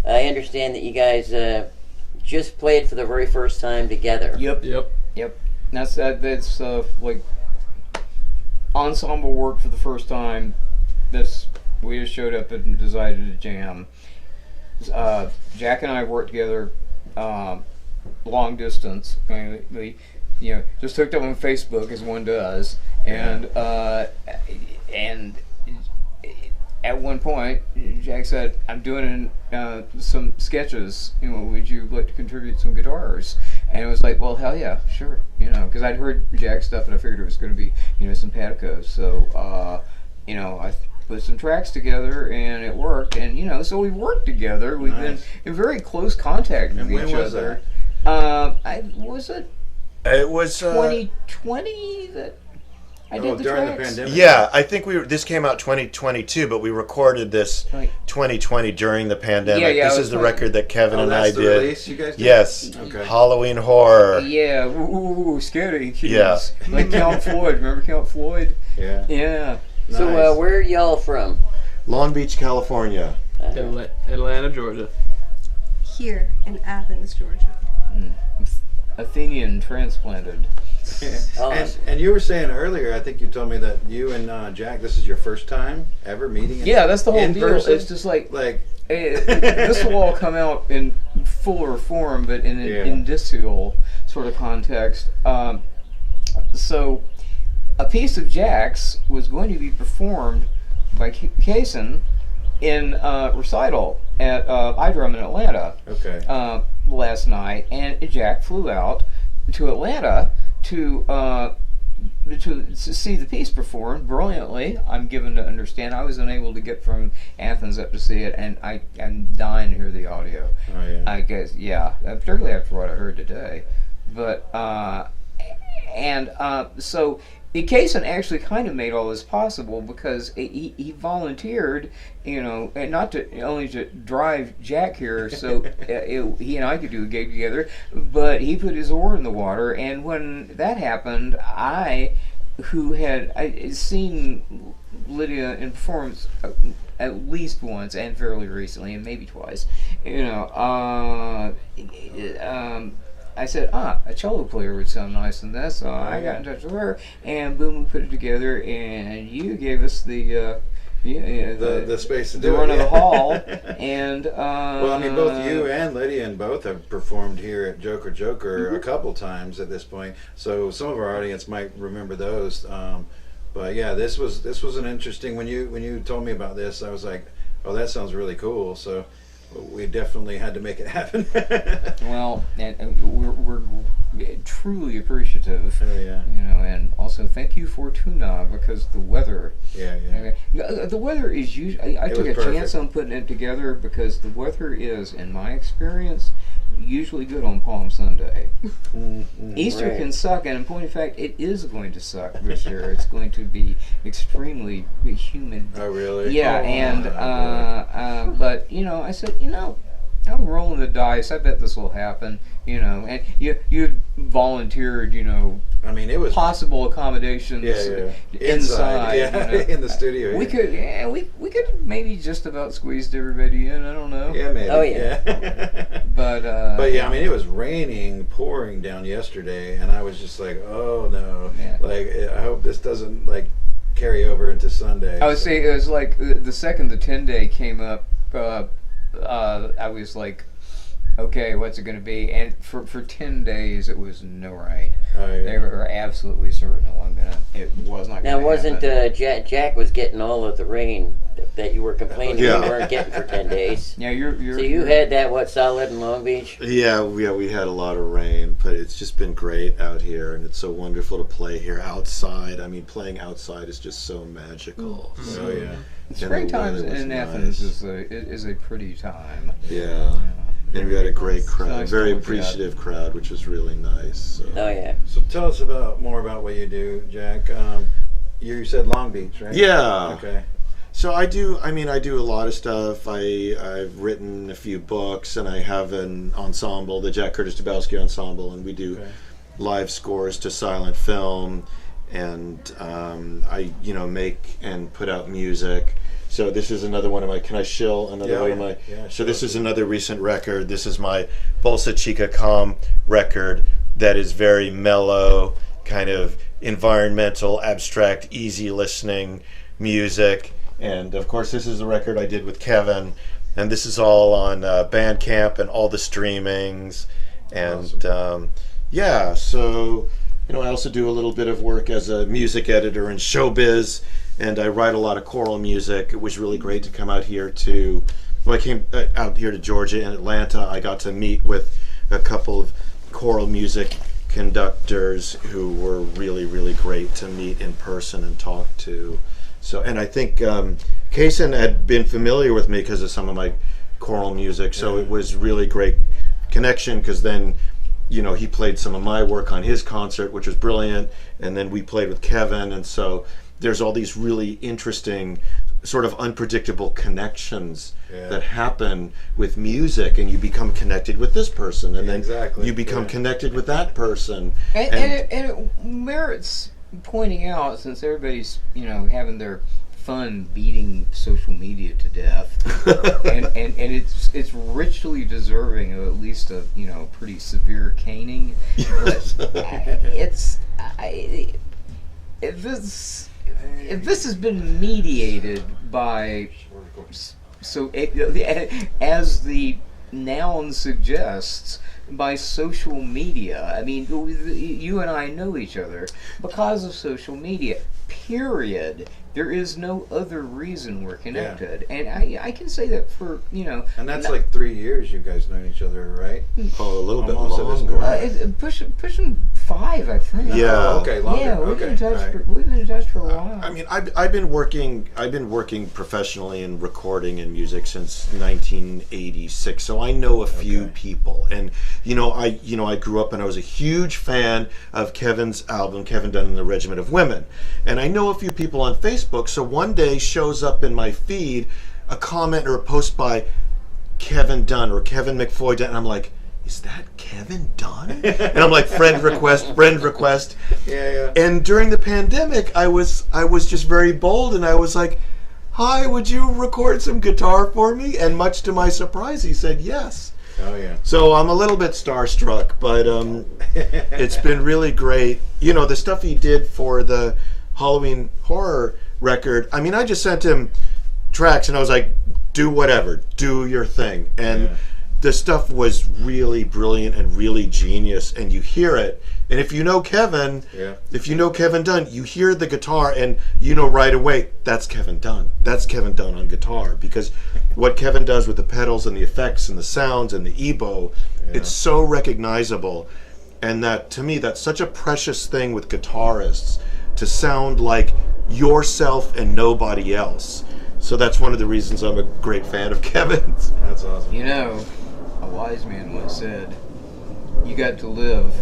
I understand that you guys just played for the very first time together. Yep. That's like ensemble work for the first time. We just showed up and decided to jam. Jack and I worked together long distance. We just hooked up on Facebook as one does, and at one point Jack said, "I'm doing some sketches. Would you like to contribute some guitars?" And it was like, well, hell yeah, sure. Because I'd heard Jack's stuff and I figured it was going to be simpatico. So I put some tracks together and it worked. And so we've worked together. We've been in very close contact with each other. It was 2020 that I did the during tracks? the pandemic. Yeah, I think this came out 2022, but we recorded this Right. 2020 during the pandemic. Yeah, this it is the was record that Kevin and I that's the did. release you guys did? Yes. Okay. Halloween horror. Yeah, ooh, scary kids. Yeah. Like Count Floyd. Remember Count Floyd? Yeah. Yeah. So Nice. where are y'all from? Long Beach, California. Atlanta, Georgia. Here in Athens, Georgia. Athenian transplanted. And you were saying earlier, I think you told me that you and Jack, this is your first time ever meeting Yeah, that's the whole in deal. person? It's just like this will all come out in fuller form, but in an indicial sort of context. So a piece of Jack's was going to be performed by Casen in recital at iDrum in Atlanta last night, and Jack flew out to Atlanta to see the piece performed brilliantly. I'm given to understand. I was unable to get from Athens up to see it, and I'm dying to hear the audio. Oh yeah. I guess, yeah, particularly after what I heard today. But so Casen actually kind of made all this possible because he volunteered, and not only to drive Jack here so he and I could do a gig together, but he put his oar in the water. And when that happened, who had seen Lydia in performance at least once and fairly recently, and maybe twice, I said, a cello player would sound nice in this. So I got in touch with her, and boom, we put it together. And you gave us the space to the do run it, of the yeah. hall. And well, I mean, both you and Lydia and both have performed here at Joker Joker a couple times at this point. So some of our audience might remember those. But yeah, this was an interesting. When you told me about this, I was like, oh, that sounds really cool. So we definitely had to make it happen. Well, and we're truly appreciative. Oh, yeah. And also thank you for Tuna, because the weather. Yeah. The weather is usually. I took a chance on putting it together because the weather is, in my experience, usually good on Palm Sunday. Easter can suck, and in point of fact, it is going to suck this year. It's going to be extremely humid. Oh, really? Yeah, and but I said, I'm rolling the dice. I bet this will happen. And you volunteered. I mean, it was possible accommodations inside. In the studio. We could, we could maybe just about squeezed everybody in. I don't know. Yeah, maybe. Oh yeah. But yeah, I mean, it was pouring down yesterday, and I was just like, oh no, like I hope this doesn't carry over into Sunday. I would say it was like the second the 10-day came up, I was like, okay, what's it going to be? And for 10 days, it was no right. Oh, yeah. They were absolutely certain it was not Now, going to wasn't Jack was getting all of the rain that you were complaining you weren't getting for 10 days? Yeah, you're so you had that, solid in Long Beach? Yeah, we had a lot of rain, but it's just been great out here, and it's so wonderful to play here outside. I mean, playing outside is just so magical. Mm-hmm. So, yeah. Springtime in Athens is a pretty time. Yeah. And we had a great crowd, nice very appreciative crowd, which was really nice. So. Oh yeah. So tell us more about what you do, Jack. You said Long Beach, right? Yeah. Okay. So I do a lot of stuff. I've written a few books, and I have an ensemble, the Jack Curtis Dubowski Ensemble, and we do live scores to silent film, and I make and put out music. So this is another one of my, can I shill another one of my, so this is another recent record. This is my Bolsa Chica Calm record that is very mellow, kind of environmental, abstract, easy listening music. And of course this is the record I did with Kevin, and this is all on Bandcamp and all the streamings. And awesome. So I also do a little bit of work as a music editor in showbiz, and I write a lot of choral music. It was really great to come out here I came out here to Georgia and Atlanta. I got to meet with a couple of choral music conductors who were really, really great to meet in person and talk to. So, and I think Casen had been familiar with me because of some of my choral music, so it was really great connection, because then he played some of my work on his concert, which was brilliant, and then we played with Kevin, and so there's all these really interesting sort of unpredictable connections that happen with music, and you become connected with this person, and then you become connected with that person. And it merits pointing out, since everybody's having their fun beating social media to death, and it's richly deserving of at least a pretty severe caning. But if this has been mediated by, as the noun suggests, by social media. I mean, you and I know each other because of social media, period. There is no other reason we're connected. And I can say that for, And that's like 3 years you guys known each other, right? Oh, a little bit longer. Pushing 5, I think. Yeah. Okay, longer. Yeah, we've been in touch for a while. I mean, I've been working professionally in recording and music since 1986, so I know a few people. And I grew up and I was a huge fan of Kevin's album, Kevin Dunn and the Regiment of Women. And I know a few people on Facebook, so one day shows up in my feed a comment or a post by Kevin Dunn or Kevin McFoy Dunn, and I'm like, is that Kevin Dunn? And I'm like, friend request. Yeah. And during the pandemic, I was just very bold, and I was like, hi, would you record some guitar for me? And much to my surprise, he said yes. Oh yeah. So I'm a little bit starstruck, but it's been really great. The stuff he did for the Halloween horror record, I mean, I just sent him tracks and I was like, do whatever, do your thing. And the stuff was really brilliant and really genius, and you hear it. And if you know Kevin, if you know Kevin Dunn, you hear the guitar and you know right away, that's Kevin Dunn. That's Kevin Dunn on guitar, because what Kevin does with the pedals and the effects and the sounds and the EBow, it's so recognizable. And that, to me, that's such a precious thing with guitarists, to sound like yourself and nobody else. So that's one of the reasons I'm a great fan of Kevin's. That's awesome. A wise man once said, you got to live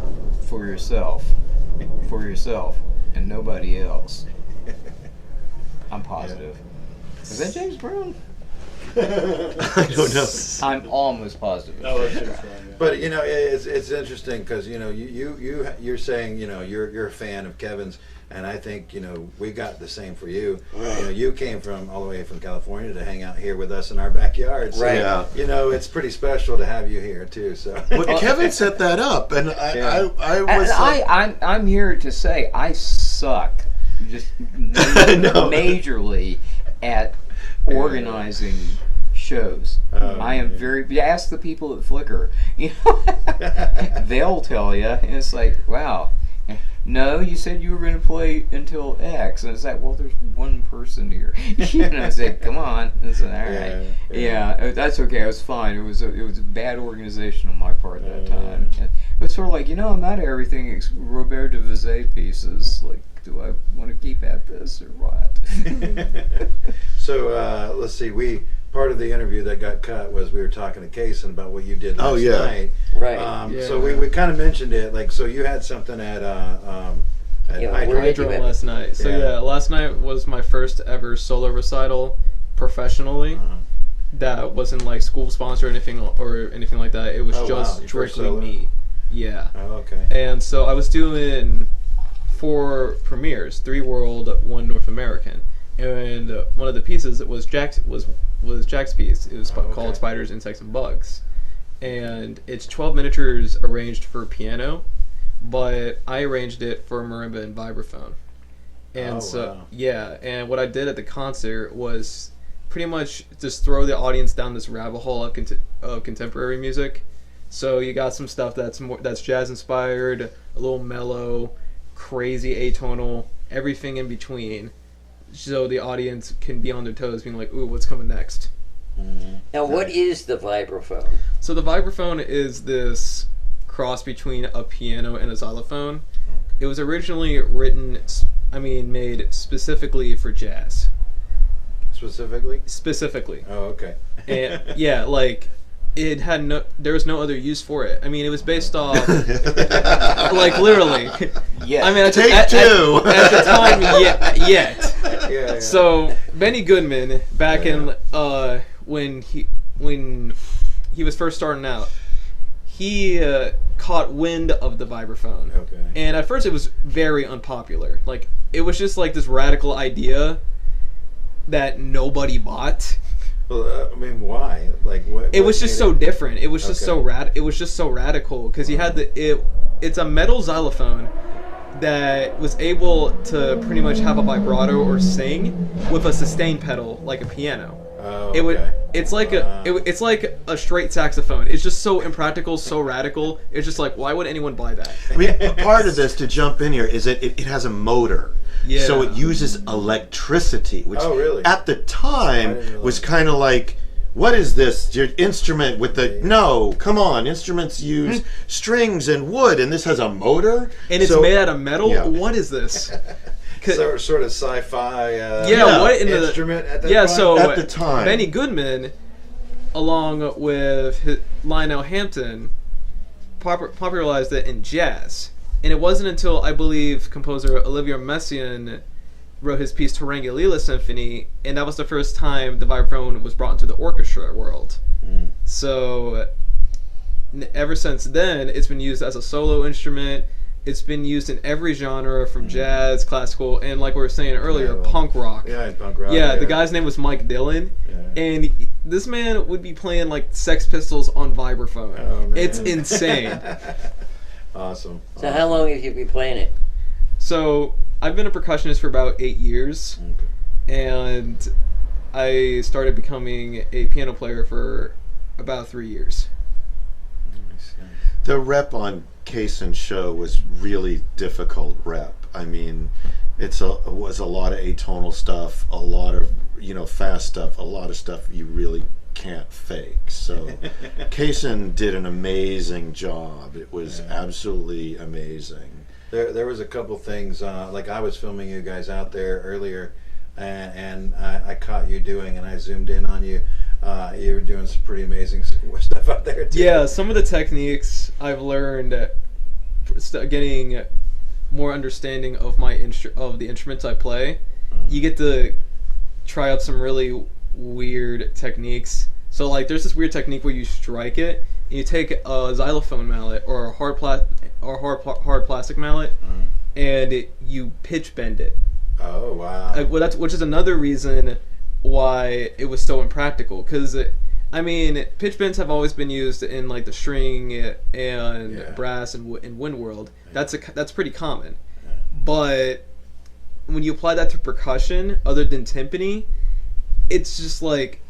for yourself, and nobody else. I'm positive. Is that James Brown? I don't know. I'm almost positive. No, that's James Brown. But it's interesting because you're saying you're a fan of Kevin's, and I think we got the same for you. You came from all the way from California to hang out here with us in our backyard. So, right. Yeah. It's pretty special to have you here too. So. Well, Kevin set that up, and I'm here to say I suck, just majorly at organizing shows. I am very. Ask the people at Flickr. You know, they'll tell you. And it's like, wow. No, you said you were going to play until X, and it's like, well, there's one person here. You know, I said, come on. I said, all right, yeah, that's okay. It was fine. It was a bad organization on my part at that time. And it was sort of like, you know, I'm not everything Robert de Vizet pieces. Like, do I want to keep at this or what? So let's see. Part of the interview that got cut was we were talking to Casen about what you did last night. Right. So we kind of mentioned it. Like, so you had something at Hydro last night. So last night was my first ever solo recital professionally. That wasn't like school sponsor or anything like that. It was just strictly me. Yeah. Oh, okay. And so I was doing 4 premieres, 3 world, 1 North American. And one of the pieces was Jack's piece. It was called Spiders, Insects, and Bugs. And it's 12 miniatures arranged for piano, but I arranged it for marimba and vibraphone. And and what I did at the concert was pretty much just throw the audience down this rabbit hole of contemporary music. So you got some stuff that's jazz inspired, a little mellow, crazy atonal, everything in between. So the audience can be on their toes, being like, ooh, what's coming next? Now, what is the vibraphone? So the vibraphone is this cross between a piano and a xylophone. It was originally made specifically for jazz. Specifically. Oh, okay. And yeah, like there was no other use for it. I mean, it was based off like literally. Yeah. I mean, at the time, yet. Yeah. So Benny Goodman back in when he was first starting out, he caught wind of the vibraphone. Okay. And at first it was very unpopular. Like, it was just like this radical idea that nobody bought. Well, I mean, why? Like, what? It was just so different. It was just so It was just so radical because he had it's a metal xylophone that was able to pretty much have a vibrato or sing with a sustain pedal like a piano. Oh, okay. It's like it's like a straight saxophone. It's just so impractical, so radical. It's just like, why would anyone buy that? I mean, part of this, to jump in here, is that it has a motor. Yeah. So it uses electricity, which at the time was kind of like, what is this? Your instrument with the... No, come on. Instruments use strings and wood, and this has a motor? And it's made out of metal? Yeah. What is this? So sort of sci-fi what instrument at that point? Yeah, so at the time. Benny Goodman, along with Lionel Hampton, popularized it in jazz. And it wasn't until, I believe, composer Olivier Messiaen wrote his piece Tarangulila Symphony, and that was the first time the vibraphone was brought into the orchestra world. So ever since then, it's been used as a solo instrument. It's been used in every genre, from jazz, classical, and like we were saying earlier, punk rock. Yeah, punk rock. Yeah, the guy's name was Mike Dillon, and this man would be playing like Sex Pistols on vibraphone. Oh, man. It's insane. Awesome. So how long have you been playing it? So I've been a percussionist for about 8 years, and I started becoming a piano player for about 3 years. The rep on Casen's show was really difficult rep. I mean, it was a lot of atonal stuff, a lot of fast stuff, a lot of stuff you really can't fake. So Casen did an amazing job. It was absolutely amazing. There was a couple things, like I was filming you guys out there earlier, and I caught you doing, and I zoomed in on you. You were doing some pretty amazing stuff out there too. Yeah, some of the techniques I've learned, getting more understanding of the instruments I play. You get to try out some really weird techniques. So like, there's this weird technique where you strike it, and you take a xylophone mallet or a hard plastic mallet, and you pitch bend it. Oh wow! Which is another reason why it was so impractical, because pitch bends have always been used in like the string and brass and wind world. That's pretty common, but when you apply that to percussion, other than timpani, it's just like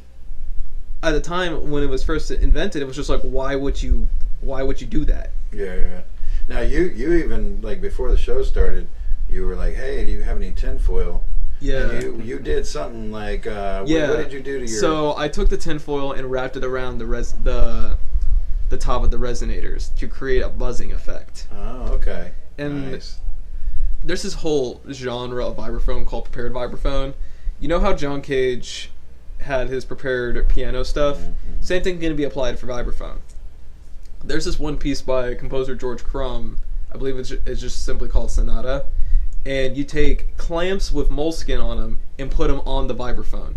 at the time when it was first invented, it was just like, why would you do that? Yeah. Now you even like before the show started, you were like, hey, do you have any tinfoil? Yeah. And you did something like what did you do to your? So I took the tinfoil and wrapped it around the top of the resonators to create a buzzing effect. Oh, okay. And nice. There's this whole genre of vibraphone called prepared vibraphone. You know how John Cage had his prepared piano stuff? Mm-hmm. Same thing can be applied for vibraphone. There's this one piece by composer George Crumb. I believe it's just simply called Sonata. And you take clamps with moleskin on them and put them on the vibraphone.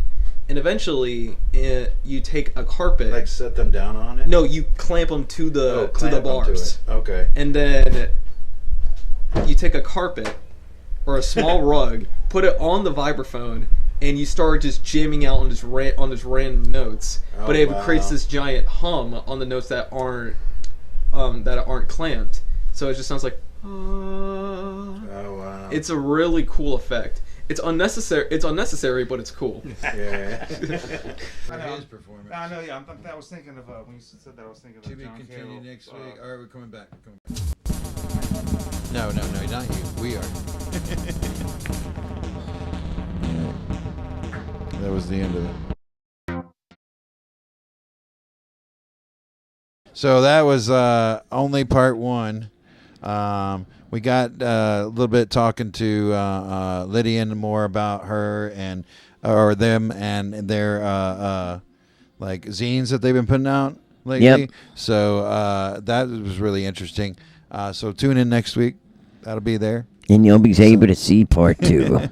And eventually, you take a carpet. Like set them down on it? No, you clamp them to the bars. Okay. And then you take a carpet or a small rug, put it on the vibraphone, and you start just jamming out on this random notes. Oh, but it wow. creates this giant hum on the notes that aren't clamped. So it just sounds like. Oh wow! It's a really cool effect. It's unnecessary, but it's cool. Yeah. I know. His performance. I know. Yeah, I was thinking of when you said that. I was thinking of To be John continued Cale, next week. All right, we're coming back. No, not you. We are. That was the end of it. So that was only part one. We got a little bit talking to Lydian more about her or them and their like zines that they've been putting out lately. Yep. So that was really interesting. So tune in next week. That'll be there. And you'll be able to see part 2.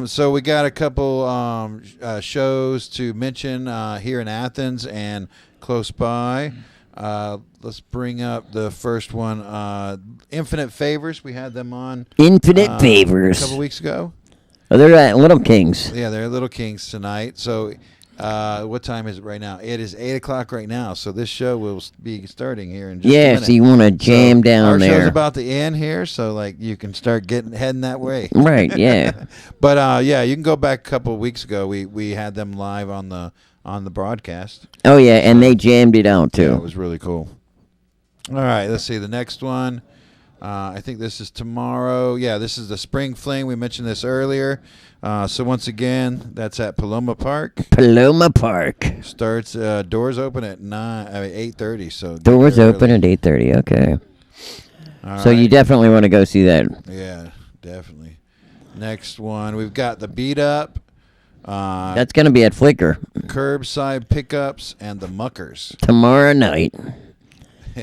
So we got a couple shows to mention here in Athens and close by. Let's bring up the first one. Infinite Favors. We had them on. Infinite Favors. A couple weeks ago. Oh, they're at Little Kings. Yeah, they're Little Kings tonight. So what time is it right now? It is 8 o'clock right now. So this show will be starting here in just a minute. So you want to jam down our there. Our show's about to end here, so like you can start heading that way. Right, yeah. But yeah, you can go back a couple of weeks ago. We had them live on the broadcast. Oh, yeah, and they jammed it out, too. Yeah, it was really cool. All right, let's see. The next one, I think this is tomorrow. Yeah, this is the Spring Fling. We mentioned this earlier. So once again, that's at Paloma Park. Paloma Park. Starts, doors open at 8:30. So doors open at 8:30, okay. All so right. you definitely want to go see that. Yeah, definitely. Next one, we've got the Beat Up. That's going to be at Flickr. Curbside Pickups and the Muckers. Tomorrow night,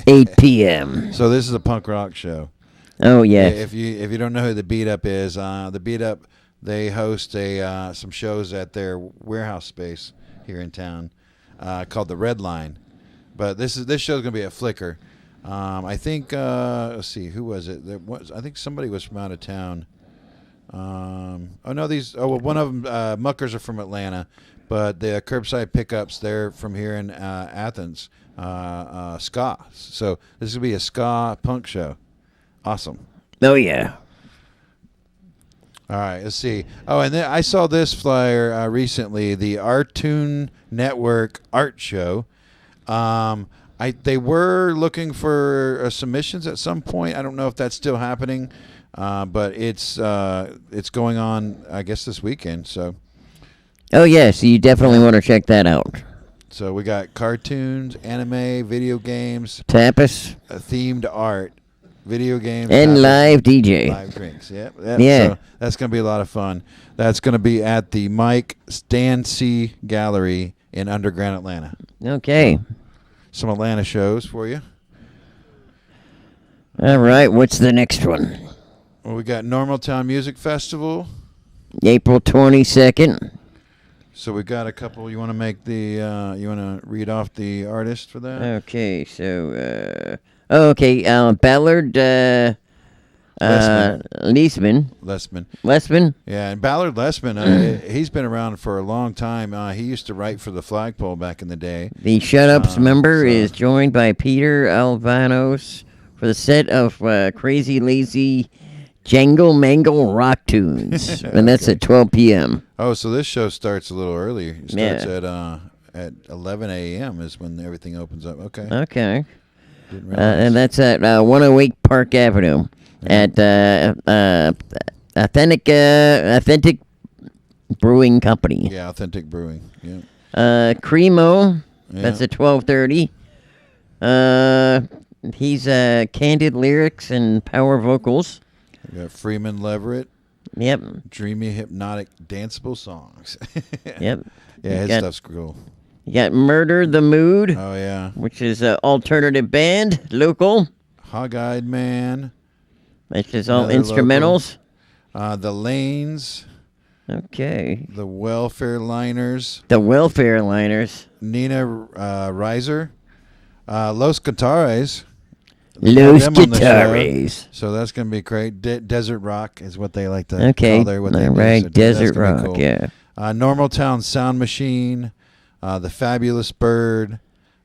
8 p.m. So this is a punk rock show. Oh, yeah. If you don't know who the Beat Up is, the Beat Up, they host some shows at their warehouse space here in town called the Red Line. But this show's going to be at Flickr. I think, let's see, who was it? I think somebody was from out of town. One of them, Muckers are from Atlanta, but the Curbside Pickups, they're from here in Athens, ska. So this will be a ska punk show. Awesome. Oh, yeah. All right, let's see. Oh, and then I saw this flyer recently, the Artoon Network Art Show. They were looking for submissions at some point. I don't know if that's still happening. But it's going on, I guess, this weekend. So. Oh yeah, so you definitely want to check that out. So we got cartoons, anime, video games, tapas, themed art, video games, and tapas, live DJ, live drinks. Yeah. So that's gonna be a lot of fun. That's gonna be at the Mike Stancy Gallery in Underground Atlanta. Okay. Some Atlanta shows for you. All right, what's the next one? Well, we got Normal Town Music Festival. April 22nd. So we got a couple. You want to make the? You want to read off the artist for that? Okay. So. Ballard. Lesman. Yeah, and Ballard Lesman. He's been around for a long time. He used to write for the Flagpole back in the day. The Shut Ups member is joined by Peter Alvanos for the set of Crazy Lazy Jangle Mangle Rock Tunes, and that's at 12 p.m. Oh, so this show starts a little earlier. It starts at 11 a.m. is when everything opens up. Okay. Okay. And that's at 108 Park Avenue at Authentic Brewing Company. Yeah, Authentic Brewing. Yeah. Cremo. That's at 12:30. He's candid lyrics and power vocals. We got Freeman Leverett. Yep. Dreamy, hypnotic, danceable songs. Yep. Yeah, his stuff's cool. You got Murder the Mood. Oh, yeah. Which is an alternative band, local. Hog-Eyed Man. Which is all instrumentals. The Lanes. Okay. The Welfare Liners. Nina Reiser. Los Guitares. Los Guitares. So that's going to be great. Desert Rock is what they like to call their all right, so Desert Rock, cool. Yeah. Normal Town Sound Machine. The Fabulous Bird.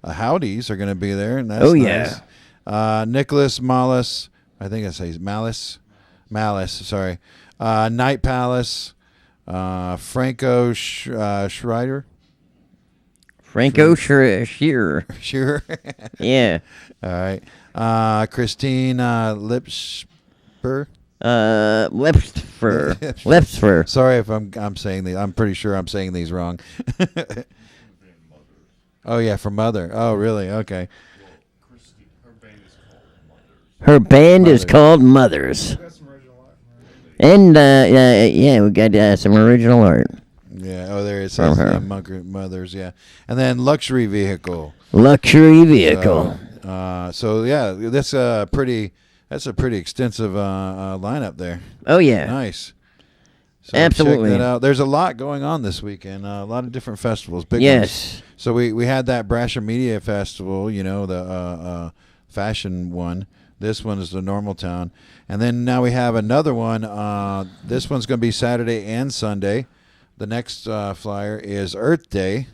Howdies are going to be there, and that's nice. Yeah. Nicholas Malice. I think I say Malice. Sorry. Night Palace. Franco Schreider. Franco Shearer. Sure. Yeah. All right. Christine Lipsper. Lipsper. Sorry if I'm saying these. I'm pretty sure I'm saying these wrong. Oh yeah, for Mother. Oh really? Okay. Her band is called Mothers. And we got some original art. Yeah. Oh, there it says Mothers. Yeah. And then Luxury Vehicle. So yeah, that's a pretty extensive lineup there. Oh yeah. Nice. So absolutely. Check that out. There's a lot going on this weekend. A lot of different festivals. Big ones. So we had that Brasher Media Festival. The fashion one. This one is the Normal Town. And then now we have another one. This one's going to be Saturday and Sunday. The next flyer is Earth Day.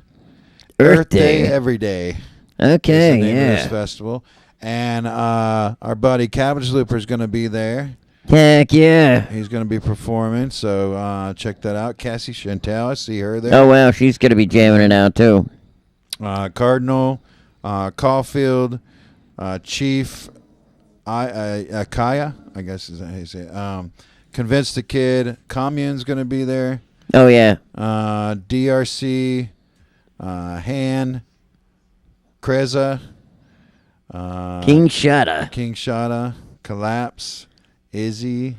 Earth Day every day. Okay, is the name of this festival. And our buddy Cabbage Looper is going to be there. Heck yeah. He's going to be performing, so check that out. Cassie Chantel, I see her there. Oh, wow, she's going to be jamming it out, too. Cardinal, Caulfield, Chief Kaya, I guess is how you say it. Convince the Kid, Commune's going to be there. Oh, yeah. DRC, Han, Kreza, King Shada, Collapse, Izzy,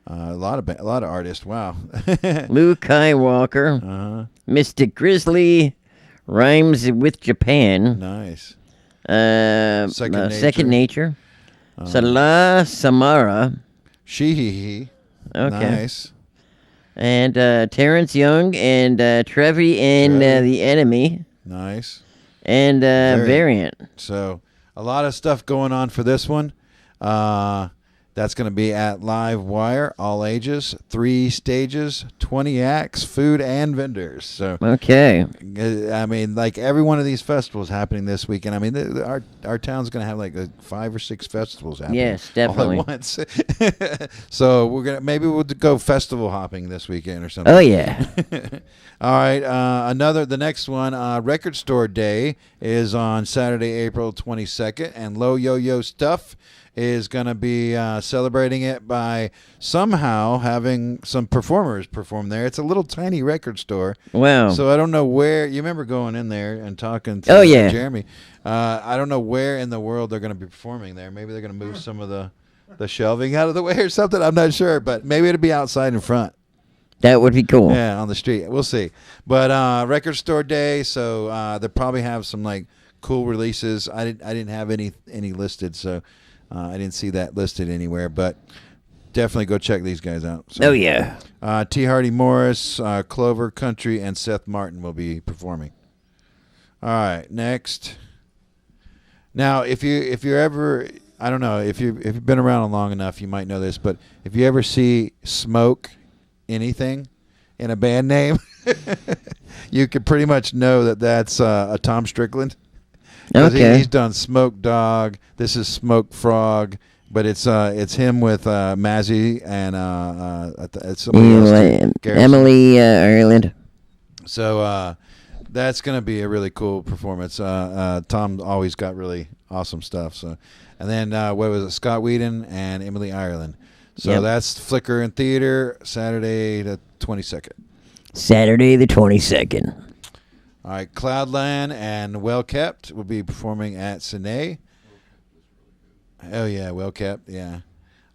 a lot of artists. Wow. Luke Skywalker, Mystic Grizzly, Rhymes with Japan. Nice. Second Nature. Salah Samara. Shihihi. Okay. Nice. And Terrence Young and Trevi and The Enemy. Nice. And Variant. So a lot of stuff going on for this one. That's going to be at Live Wire, all ages, 3 stages, 20 acts, food and vendors. So okay. I mean, like every one of these festivals happening this weekend. I mean, our town's going to have like 5 or 6 festivals happening. Yes, definitely. All at once. So maybe we'll go festival hopping this weekend or something. Oh yeah. All right. The next one, Record Store Day, is on Saturday, April 22nd, and Low Yo-Yo Stuff is going to be celebrating it by somehow having some performers perform there. It's a little tiny record store. Wow. So I don't know where. You remember going in there and talking to Jeremy. I don't know where in the world they're going to be performing there. Maybe they're going to move some of the shelving out of the way or something. I'm not sure, but maybe it'll be outside in front. That would be cool. Yeah, on the street. We'll see. But Record Store Day, so they'll probably have some like cool releases. I didn't have any listed, so I didn't see that listed anywhere. But definitely go check these guys out. So, oh yeah. T. Hardy Morris, Clover Country, and Seth Martin will be performing. All right, next. Now, if you're ever, I don't know, if you've been around long enough, you might know this, but if you ever see Smoke anything in a band name, you could pretty much know that that's a Tom Strickland. Okay. He's done Smoke Dog. This is Smoke Frog, but it's him with Mazzy and it's somebody else too, Garrison. Emily Ireland. So that's going to be a really cool performance. Tom always got really awesome stuff. So, and then what was it? Scott Whedon and Emily Ireland. So that's Flicker in Theater, Saturday the 22nd. Saturday the 22nd. All right, Cloudland and Well Kept will be performing at Cine. Oh yeah, Well Kept. Yeah,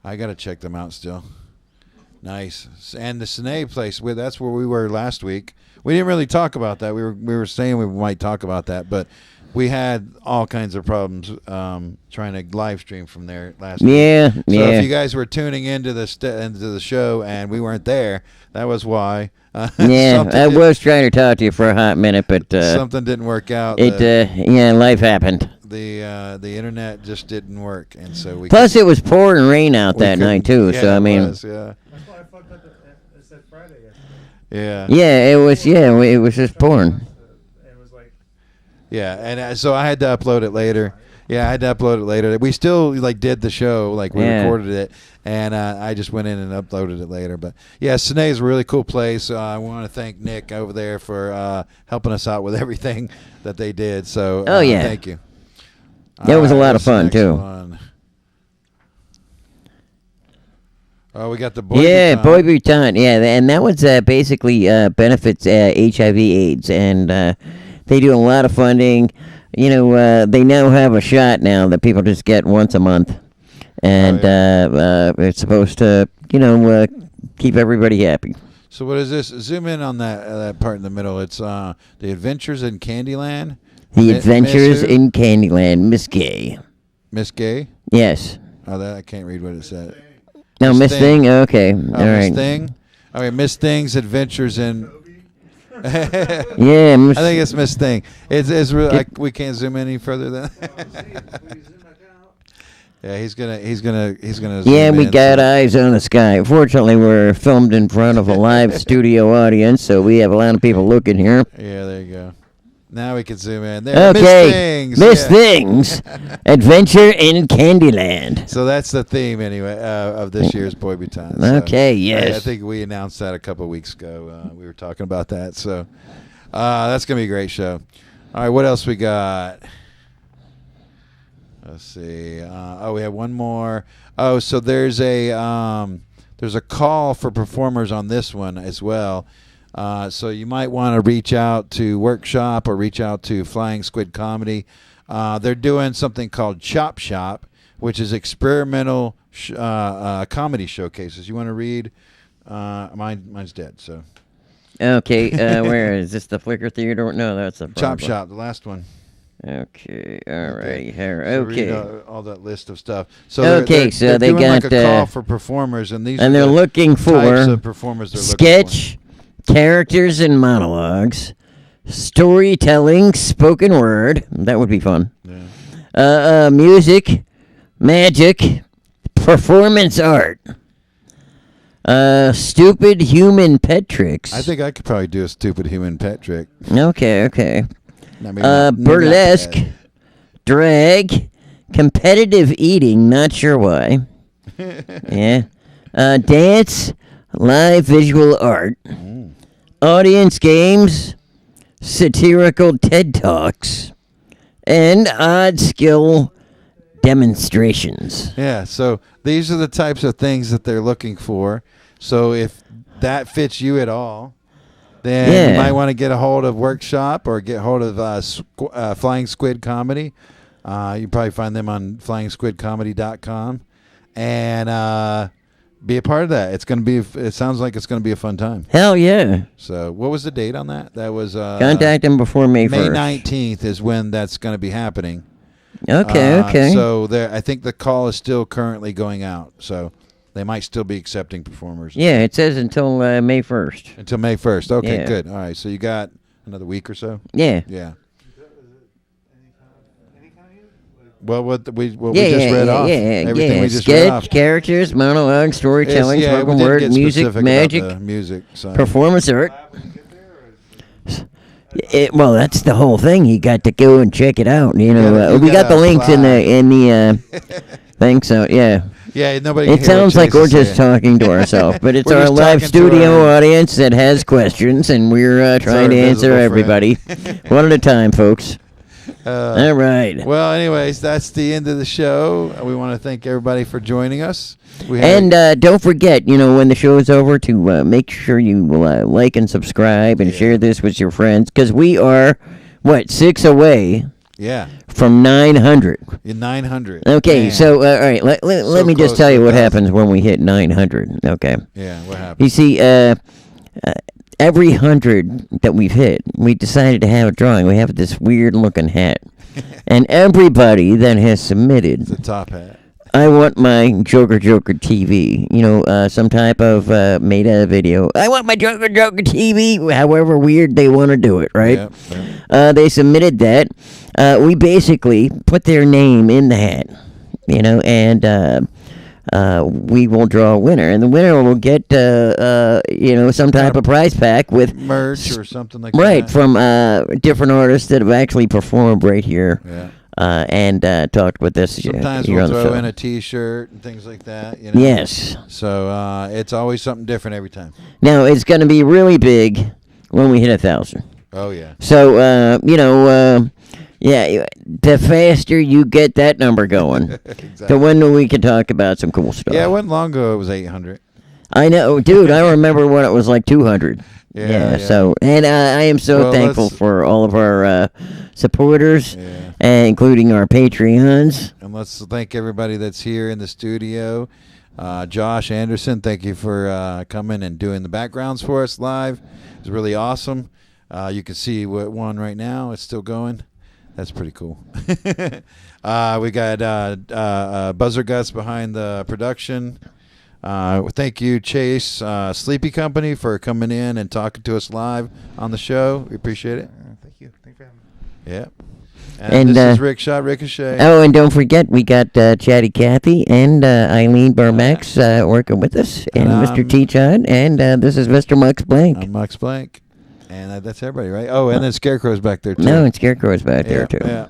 I got to check them out still. Nice. And the Cine place, that's where we were last week. We didn't really talk about that. We were saying we might talk about that, but we had all kinds of problems trying to live stream from there last week. Yeah. So if you guys were tuning into the show and we weren't there, that was why. I was trying to talk to you for a hot minute, but something didn't work out. Life happened. The internet just didn't work, and so we. Plus, it was pouring rain out that night too. Yeah, so I mean. That's why I fucked up. It said Friday yesterday. Yeah. Yeah, it was. Yeah, it was just pouring. Yeah, and so I had to upload it later. Yeah, I had to upload it later. We still did the show, we recorded it, and I just went in and uploaded it later. But yeah, Cine is a really cool place. I want to thank Nick over there for helping us out with everything that they did. So thank you. That was a lot of fun too. Oh, we got the Boy Bhutan. Boy Bhutan. Yeah, and that was basically benefits HIV/AIDS, and they do a lot of funding. They now have a shot now that people just get once a month, and it's supposed to, keep everybody happy. So what is this? Zoom in on that part in the middle. It's the Adventures in Candyland. The Adventures in Candyland. Miss Gay. Miss Gay? Yes. Oh, I can't read what it said. No, Miss Thing. Okay, all right. Miss Thing. Okay, Miss Thing's Adventures in. Yeah, I think it's Miss Thing. It's really we can't zoom any further than. Yeah, he's gonna. Yeah, we got eyes on the sky. Fortunately, we're filmed in front of a live studio audience, so we have a lot of people looking here. Yeah, there you go. Now we can zoom in. There, okay, Miss Things, Adventure in Candyland. So that's the theme, anyway, of this year's Boy Bhutan. So okay, yes. I think we announced that a couple of weeks ago. We were talking about that. So that's going to be a great show. All right, what else we got? Let's see. We have one more. Oh, so there's a call for performers on this one as well. So you might want to reach out to Workshop or reach out to Flying Squid Comedy. They're doing something called Chop Shop, which is experimental comedy showcases. You want to read? Mine's dead. So. Okay, where is this? The Flicker Theater? No, that's the Chop Shop, the last one. Okay, all right, here. So okay, read all that list of stuff. So so they doing got like a call for performers, and these and are they're looking for types of performers they're sketch, looking for. Characters and monologues, storytelling, spoken word. That would be fun. Yeah. Music, magic, performance art. Stupid human pet tricks. I think I could probably do a stupid human pet trick. Okay. Maybe burlesque, drag, competitive eating, not sure why. Yeah. Dance, live visual art, audience games, satirical TED Talks, and odd skill demonstrations. Yeah, so these are the types of things that they're looking for. So if that fits you at all, then you might want to get a hold of Workshop or get hold of Flying Squid Comedy. You probably find them on flyingsquidcomedy.com and be a part of that. It's going to be. It sounds like it's going to be a fun time. Hell yeah! So what was the date on that? That was contact them before May 1st. May 19th is when that's going to be happening. Okay. So I think the call is still currently going out. So. They might still be accepting performers. Yeah, it says until May 1st. Until May 1st. Okay, yeah. Good. All right, so you got another week or so? Yeah. Yeah. Well, what we just read off. Everything we just read off. Sketch, characters, monologue, storytelling, spoken word, music, magic, music, performance art. Well, that's the whole thing. You got to go and check it out. We got the links in the think so. Yeah. Yeah, nobody. Can It hear sounds what like Chase we're is just saying. talking to ourselves, but it's We're our just live talking to studio our- audience that has questions, and we're trying our to answer invisible everybody one at a time, folks. All right. Well, anyways, that's the end of the show. We want to thank everybody for joining us. And don't forget, when the show is over, to make sure you like and subscribe and share this with your friends, because we are, 6 away from 900. 900. Okay, Man. so, all right, let me just close tell to you what 1,000. happens when we hit 900, okay? Yeah, what happens? You see, every 100 that we've hit, we decided to have a drawing. We have this weird-looking hat. And everybody that has submitted... The top hat. I want my Joker TV, some type of meta video. I want my Joker TV, however weird they want to do it, right? Yep. They submitted that. We basically put their name in the hat, and we will draw a winner. And the winner will get, some type of prize pack with... merch or something like that. Right, from different artists that have actually performed right here. Yeah. And talked with us. Sometimes here we'll on the throw show. in a T-shirt and things like that. Yes. So it's always something different every time. Now it's going to be really big when we hit 1,000. Oh yeah. So the faster you get that number going, the when we can talk about some cool stuff. Yeah, it wasn't long ago. It was 800. I know, dude. I remember when it was like 200. Yeah. So, and I am so thankful for all of our supporters, including our Patreons. And let's thank everybody that's here in the studio. Josh Anderson, thank you for coming and doing the backgrounds for us live. It's really awesome. You can see what one right now. It's still going. That's pretty cool. We got Buzzer Guts behind the production. Thank you, Chase Sleepy Company, for coming in and talking to us live on the show. We appreciate it. Thank you. Thanks for having me. Yeah. And this is Rick Shot Ricochet. Oh, and don't forget, we got Chatty Cathy and Eileen Burmax working with us, and Mr. T-Chon, and this is Mr. Mux Blank. I'm Mux Blank. And that's everybody, right? Oh, and then Scarecrow's back there, too. No, and Scarecrow's back there, too. Yeah.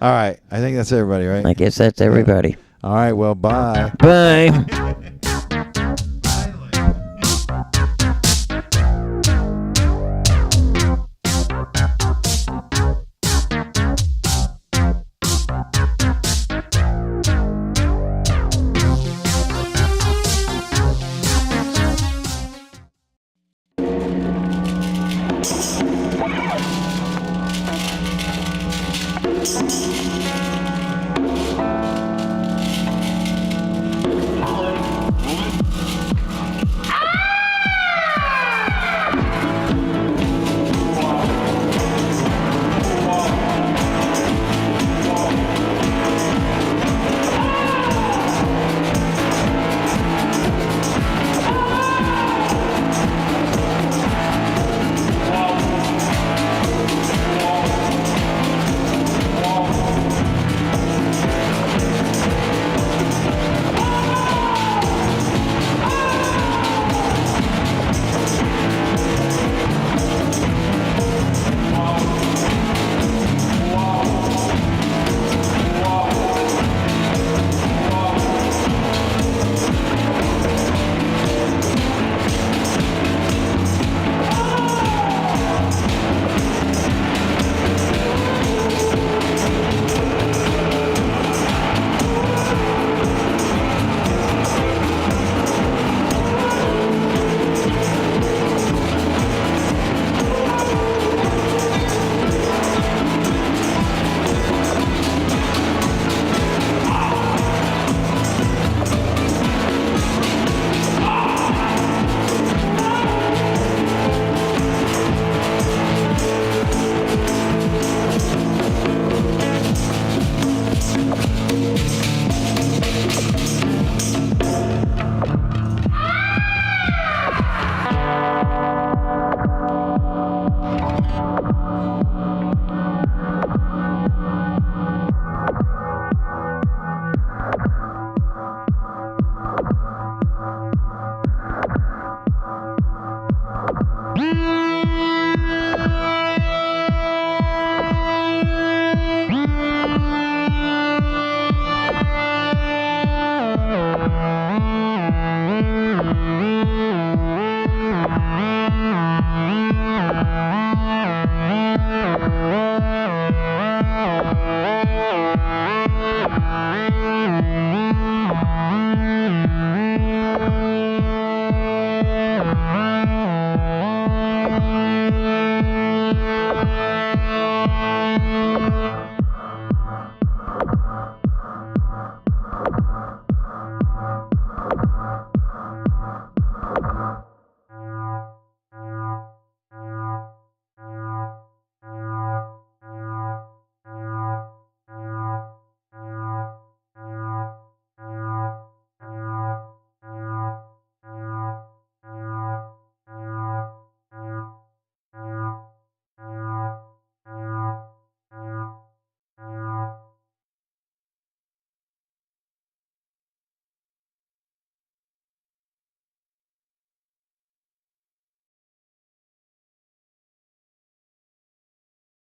All right. I think that's everybody, right? I guess that's everybody. All right. Well, bye. Bye. Thank you.